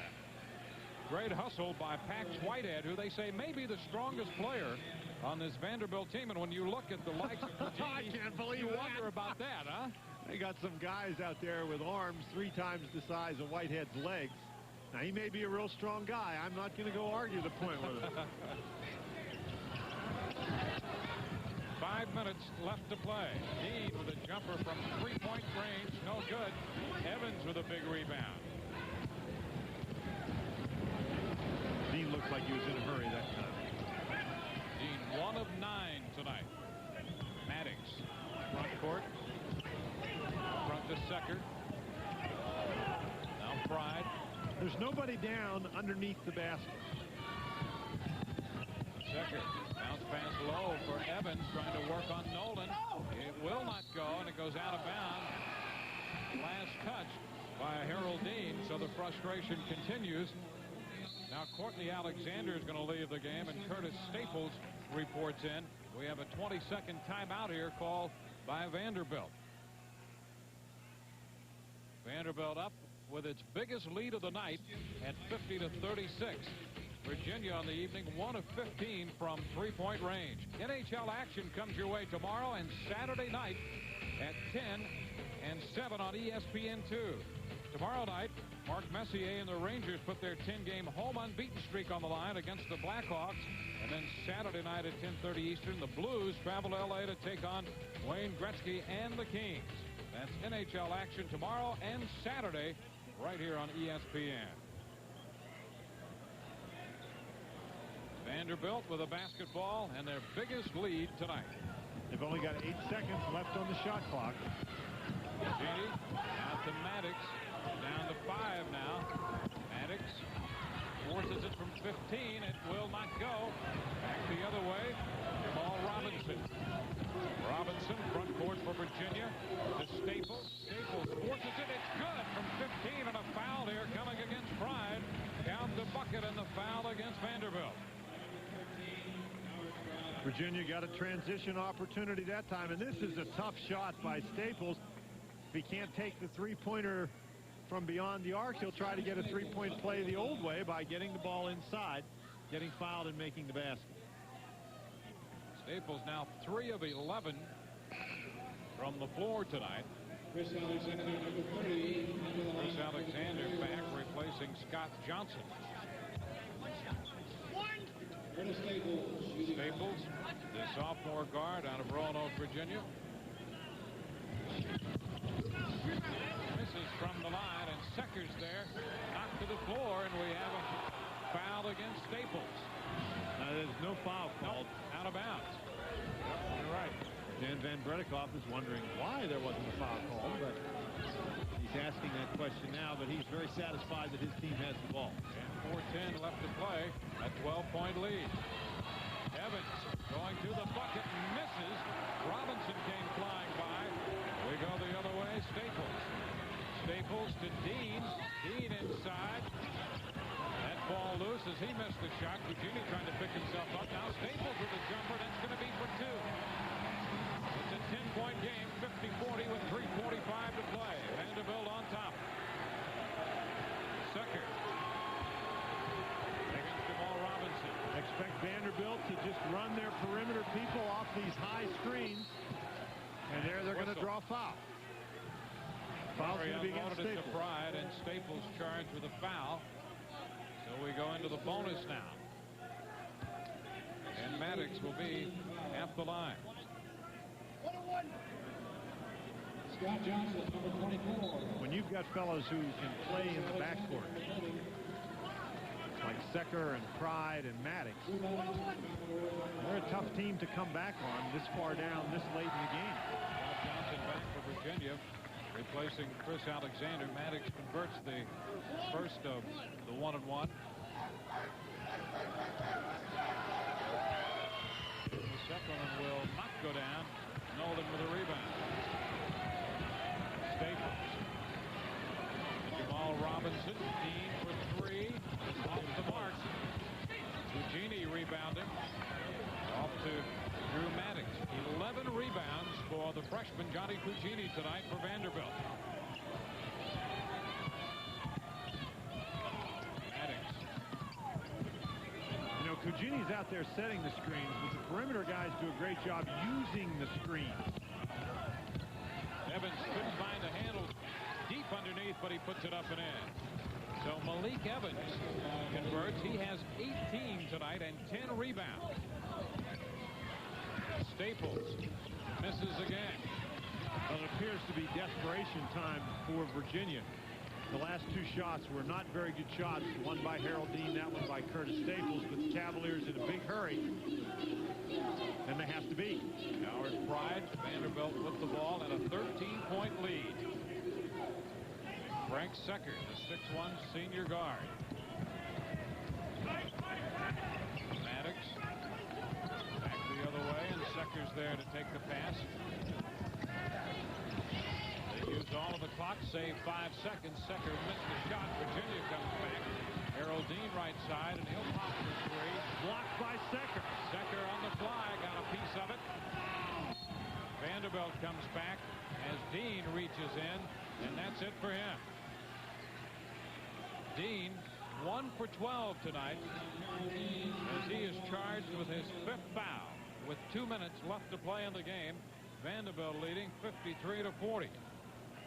Great hustle by Pax Whitehead, who they say may be the strongest player on this Vanderbilt team. And when you look at the likes of Virginia, I can't believe you that. wonder about that, huh? They got some guys out there with arms 3 times the size of Whitehead's legs. Now, he may be a real strong guy. I'm not going to go argue the point with him. 5 minutes left to play. Dean with a jumper from 3-point range. No good. Evans with a big rebound. Dean looked like he was in a hurry that time. Dean 1 of 9 tonight. Maddox, front court. Front to Secker. Now Pride. There's nobody down underneath the basket. Secker. Bounce pass low for Evans, trying to work on Nolan. It will not go, and it goes out of bounds. Last touch by Harold Dean, so the frustration continues. Now Courtney Alexander is going to leave the game, and Curtis Staples reports in. We have a 20-second timeout here called by Vanderbilt. Vanderbilt up with its biggest lead of the night at 50-36. Virginia on the evening 1 of 15 from 3-point range. NHL action comes your way tomorrow and Saturday night at 10 and 7 on ESPN2. Tomorrow night, Mark Messier and the Rangers put their 10-game home unbeaten streak on the line against the Blackhawks. And then Saturday night at 10:30 Eastern, the Blues travel to L.A. to take on Wayne Gretzky and the Kings. That's NHL action tomorrow and Saturday right here on ESPN. Vanderbilt with a basketball and their biggest lead tonight. They've only got 8 seconds left on the shot clock. Genie out to Maddox. Down to 5 now. Maddox forces it from 15. It will not go. Back the other way. Jamal Robinson. Robinson, front court for Virginia. To Staples. Staples forces it. It's good from 15, and a foul here coming against Pride. Count the bucket and the foul against Vanderbilt. Virginia got a transition opportunity that time, and this is a tough shot by Staples. If he can't take the three-pointer from beyond the arc, he'll try to get a three-point play the old way by getting the ball inside, getting fouled, and making the basket. Staples now 3 of 11 from the floor tonight. Chris Alexander, number 30. Chris Alexander back, replacing Scott Johnson. Staples, the sophomore guard out of Roanoke, Virginia. Misses from the line, and Secker's there. Knocked to the floor, and we have a foul against Staples. Now, there's no foul called. Out of bounds. You're right. Dan Van Bredikoff is wondering why there wasn't a foul called, but he's asking that question now, but he's very satisfied that his team has the ball. And 4:10 left to play. A 12-point lead. Evans going to the bucket, misses. Robinson came flying by. We go the other way. Staples. Staples to Dean. Dean inside. That ball loose as he missed the shot. Virginia trying to pick himself up. Now Staples with a jumper. That's going to be for 2. It's a 10-point game, 50-40 with 3:45 to play. Vanderbilt on top. Secker. Against Jamal Robinson. Expect Vanderbilt to just run their perimeter people off these high screens. And there they're going to draw foul. Foul's going to be against Staples. To Pride, and Staples charged with a foul. So we go into the bonus now. And Maddox will be at the line. Scott Johnson, number 24. When you've got fellows who can play in the backcourt, like Secker and Pride and Maddox, they're a tough team to come back on this far down, this late in the game. Johnson back for Virginia, replacing Chris Alexander. Maddox converts the first of the 1-and-1. The second one will not go down. Nolan with a rebound. Staples. Jamal Robinson. Dean for 3. Off the mark. Fugini rebounding. Off to Drew Maddox. 11 rebounds for the freshman Johnny Fugini tonight for Vanderbilt. Fugini's out there setting the screens, but the perimeter guys do a great job using the screen. Evans couldn't find a handle deep underneath, but he puts it up and in. So Malik Evans converts. He has 18 tonight and 10 rebounds. Staples misses again. Well, it appears to be desperation time for Virginia. The last two shots were not very good shots. One by Harold Dean, that one by Curtis Staples, but the Cavaliers in a big hurry. And they have to be. Howard Pride, Vanderbilt with the ball and a 13-point lead. Frank Secker, the 6'1" senior guard. Maddox back the other way, and Secker's there to take the pass. They used all of the clock, save 5 seconds. Secker missed the shot. Virginia comes back. Harold Dean right side, and he'll pop the three. Blocked by Secker. Secker on the fly, got a piece of it. Vanderbilt comes back as Dean reaches in, and that's it for him. Dean 1 for 12 tonight as he is charged with his 5th foul with 2 minutes left to play in the game. Vanderbilt leading 53-40.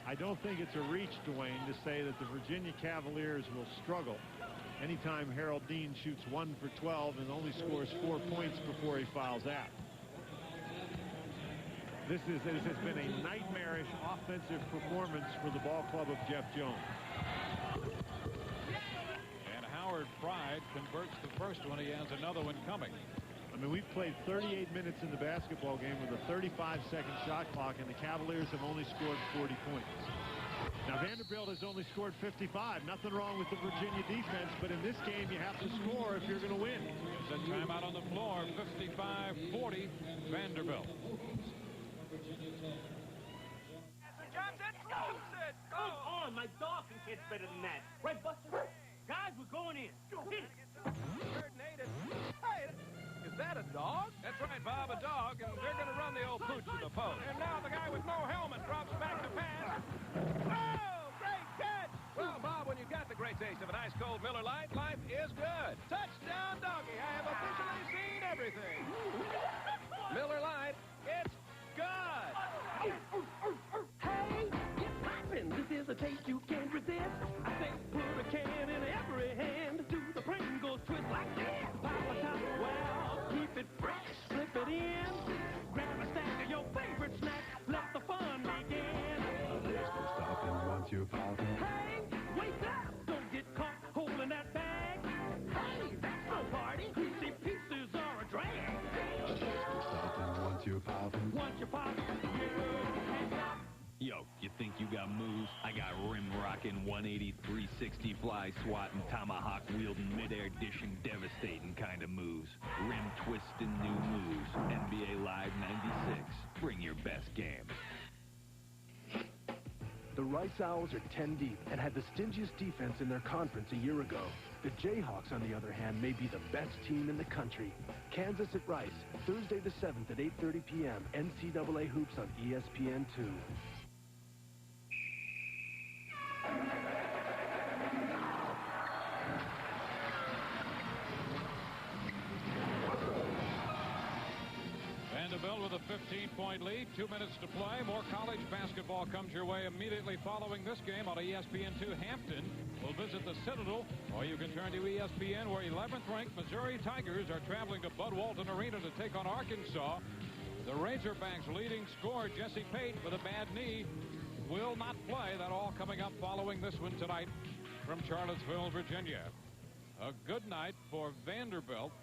I don't think it's a reach, Dwayne, to say that the Virginia Cavaliers will struggle anytime Harold Dean shoots 1 for 12 and only scores 4 points before he fouls out. This has been a nightmarish offensive performance for the ball club of Jeff Jones. And Howard Pride converts the first one. He has another one coming. I mean, we've played 38 minutes in the basketball game with a 35-second shot clock, and the Cavaliers have only scored 40 points. Now, Vanderbilt has only scored 55. Nothing wrong with the Virginia defense, but in this game, you have to score if you're going to win. There's a timeout on the floor, 55-40, Vanderbilt. Come on, my dog can catch better than that. Right, Buster? Guys, we're going in. Hit it. Hey, is that a dog? That's right, Bob, a dog, and they're going to run the old pooch to the post. And now the guy with no helmet drops back to pass. Oh, great catch! Well, Bob, when you've got the great taste of an ice-cold Miller Lite, life is good. Touchdown, doggy. I have officially seen everything. Miller Lite, it's good. Hey, get poppin'. This is a taste you can't resist. I say put a can in every hand. Do the Pringles twist like this. Pop a top, well, keep it fresh. Slip it in. Grab a stack of your favorite snack. Let the fun begin. There's no stopping once you're popping. Hey, wake up. Don't get caught holding that bag. Hey, that's no party. Greasy pieces are a drag. There's no stopping once you're popping. Once you're popping, Yo, you think you got moves? I got rim rocking, 180, 360 fly swatting, tomahawk wielding, midair dishing, devastating kind of moves. Rim twisting new moves. NBA Live 96. Bring your best game. The Rice Owls are 10 deep and had the stingiest defense in their conference a year ago. The Jayhawks, on the other hand, may be the best team in the country. Kansas at Rice, Thursday the 7th at 8:30 p.m. NCAA Hoops on ESPN2. Vanderbilt with a 15-point lead, 2 minutes to play. More college basketball comes your way immediately following this game on ESPN2. Hampton will visit the Citadel, or you can turn to ESPN, where 11th-ranked Missouri Tigers are traveling to Bud Walton Arena to take on Arkansas. The Razorbacks' leading scorer, Jesse Pate, with a bad knee, will not play. That all coming up following this one tonight from Charlottesville, Virginia. A good night for Vanderbilt.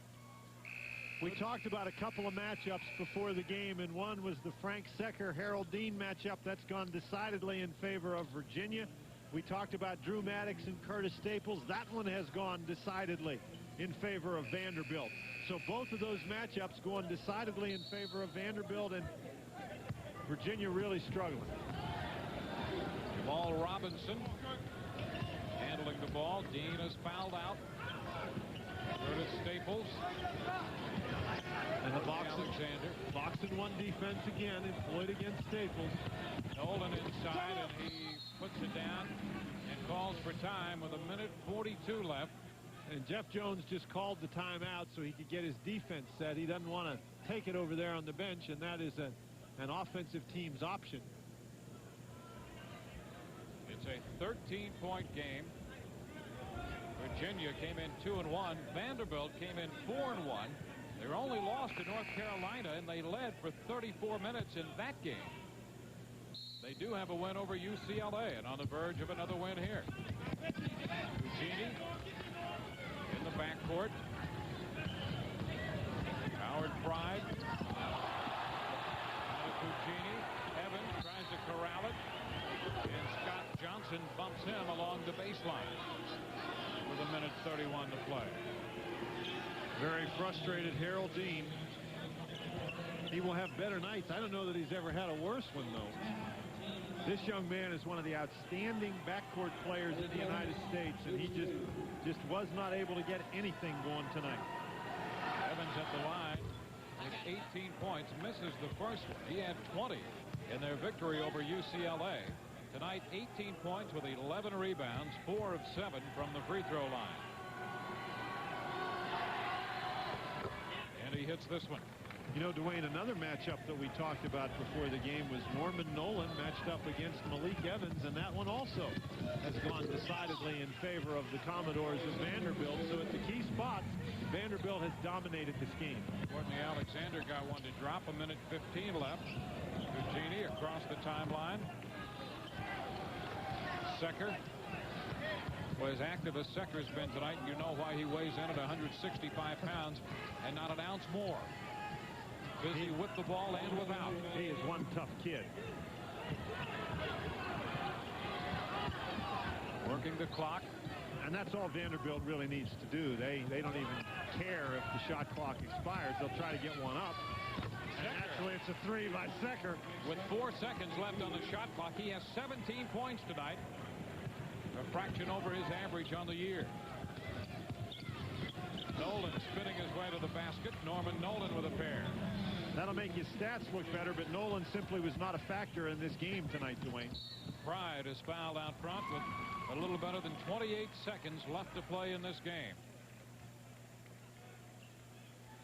We talked about a couple of matchups before the game, and one was the Frank Secker-Harold Dean matchup. That's gone decidedly in favor of Virginia. We talked about Drew Maddox and Curtis Staples. That one has gone decidedly in favor of Vanderbilt. So both of those matchups going decidedly in favor of Vanderbilt, and Virginia really struggling. Jamal Robinson handling the ball. Dean is fouled out. Curtis Staples. And the Boxing one defense again, employed against Staples. Nolan inside, and he puts it down and calls for time with 1:42 left. And Jeff Jones just called the timeout so he could get his defense set. He doesn't want to take it over there on the bench, and that is an offensive team's option. It's a 13-point game. Virginia came in 2-1. Vanderbilt came in 4-1. Their only loss to North Carolina, and they led for 34 minutes in that game. They do have a win over UCLA, and on the verge of another win here. Genie in the backcourt. Howard Pride. Genie. Evans tries to corral it. And Scott Johnson bumps him along the baseline with 1:31 to play. Very frustrated Harold Dean. He will have better nights. I don't know that he's ever had a worse one, though. This young man is one of the outstanding backcourt players in the United States, and he just was not able to get anything going tonight. Evans at the line with 18 points, misses the first one. He had 20 in their victory over UCLA. Tonight, 18 points with 11 rebounds, 4 of 7 from the free throw line. And he hits this one. You know, Dwayne, another matchup that we talked about before the game was Norman Nolan matched up against Malik Evans, and that one also has gone decidedly in favor of the Commodores of Vanderbilt. So at the key spots, Vanderbilt has dominated this game. Courtney Alexander got one to drop. 1:15 left. Gugini across the timeline. Secker. Well, as active as Secker's been tonight, you know why he weighs in at 165 pounds and not an ounce more. Busy with the ball and without. He is one tough kid. Working the clock. And that's all Vanderbilt really needs to do. They don't even care if the shot clock expires. They'll try to get one up. And actually, it's a 3 by Secker. With 4 seconds left on the shot clock, he has 17 points tonight. A fraction over his average on the year. Nolan spinning his way to the basket. Norman Nolan with a pair. That'll make his stats look better, but Nolan simply was not a factor in this game tonight, Dwayne. Pride is fouled out front with a little better than 28 seconds left to play in this game.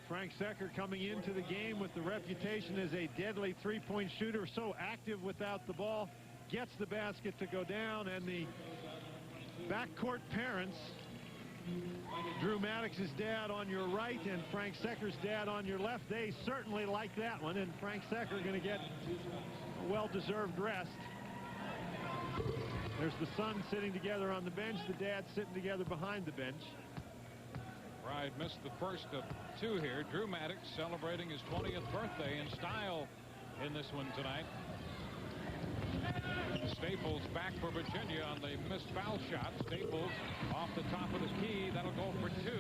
Frank Secker coming into the game with the reputation as a deadly three-point shooter, so active without the ball, gets the basket to go down, and the backcourt parents, Drew Maddox's dad on your right and Frank Secker's dad on your left, they certainly like that one, and Frank Secker going to get a well-deserved rest. There's the son sitting together on the bench, the dad sitting together behind the bench. Pride missed the first of 2 here. Drew Maddox celebrating his 20th birthday in style in this one tonight. Staples back for Virginia on the missed foul shot. Staples off the top of the key. That'll go for 2.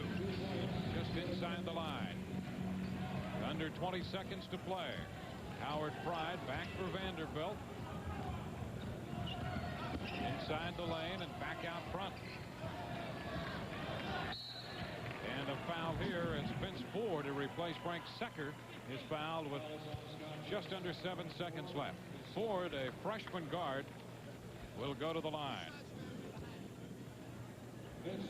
Just inside the line. Under 20 seconds to play. Howard Pride back for Vanderbilt. Inside the lane and back out front. And a foul here as Vince Ford to replace Frank Secker is fouled with just under 7 seconds left. Ford, a freshman guard, will go to the line.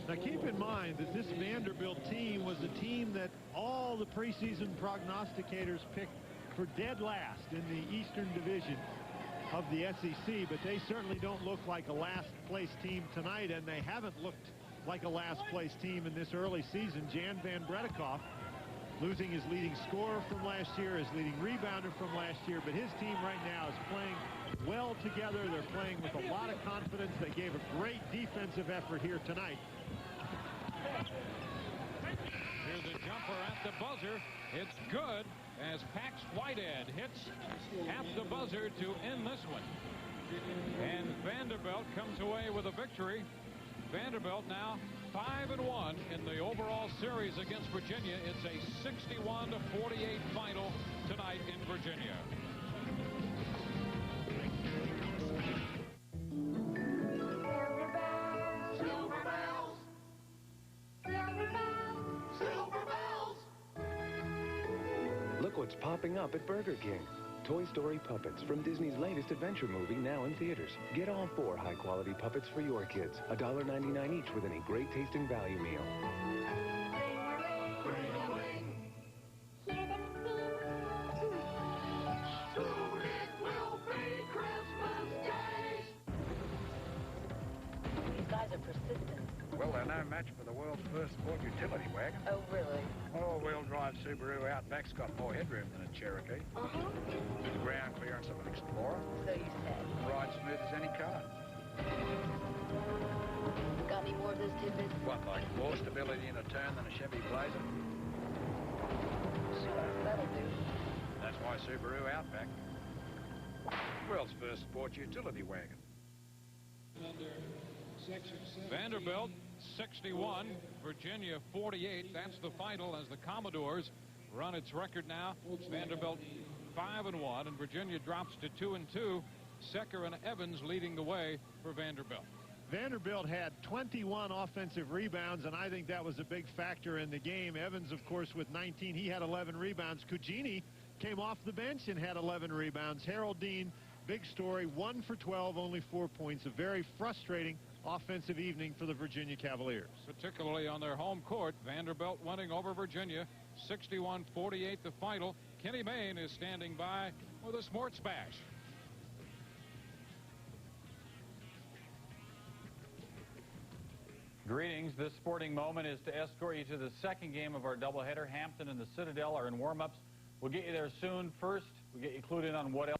Now keep in mind that this Vanderbilt team was a team that all the preseason prognosticators picked for dead last in the Eastern Division of the SEC, but they certainly don't look like a last place team tonight, and they haven't looked like a last place team in this early season. Jan Van Bredikoff losing his leading scorer from last year, his leading rebounder from last year, but his team right now is playing well together. They're playing with a lot of confidence. They gave a great defensive effort here tonight. Here's a jumper at the buzzer. It's good as Pax Whitehead hits at the buzzer to end this one. And Vanderbilt comes away with a victory. Vanderbilt now 5-1 in the overall series against Virginia. It's a 61-48 final tonight in Virginia. Silver bells. Silver bells. Silver bells. Look what's popping up at Burger King. Toy Story Puppets from Disney's latest adventure movie now in theaters. Get all 4 high-quality puppets for your kids. $1.99 each with any great-tasting value meal. These guys are persistent. Well, they're no match for the world's first sport utility wagon. Oh, really? All-wheel drive Subaru Outback's got more headroom than a Cherokee. The ground clearance of an Explorer. So you said. Ride smooth as any car. Got any more of those tidbits? What, like more stability in a turn than a Chevy Blazer? Sure, that'll do. That's why Subaru Outback. World's first sport utility wagon. Vanderbilt 61, Virginia 48. That's the final as the Commodores run its record now. Vanderbilt 5-1, and Virginia drops to 2-2. Secker and Evans leading the way for Vanderbilt. Vanderbilt had 21 offensive rebounds, and I think that was a big factor in the game. Evans, of course, with 19. He had 11 rebounds. Cugini came off the bench and had 11 rebounds. Harold Dean, big story, 1 for 12, only 4 points. A very frustrating offensive evening for the Virginia Cavaliers. Particularly on their home court, Vanderbilt winning over Virginia, 61-48 the final. Kenny Mayne is standing by with a sports bash. Greetings. This sporting moment is to escort you to the second game of our doubleheader. Hampton and the Citadel are in warm-ups. We'll get you there soon. First, we'll get you clued in on what else.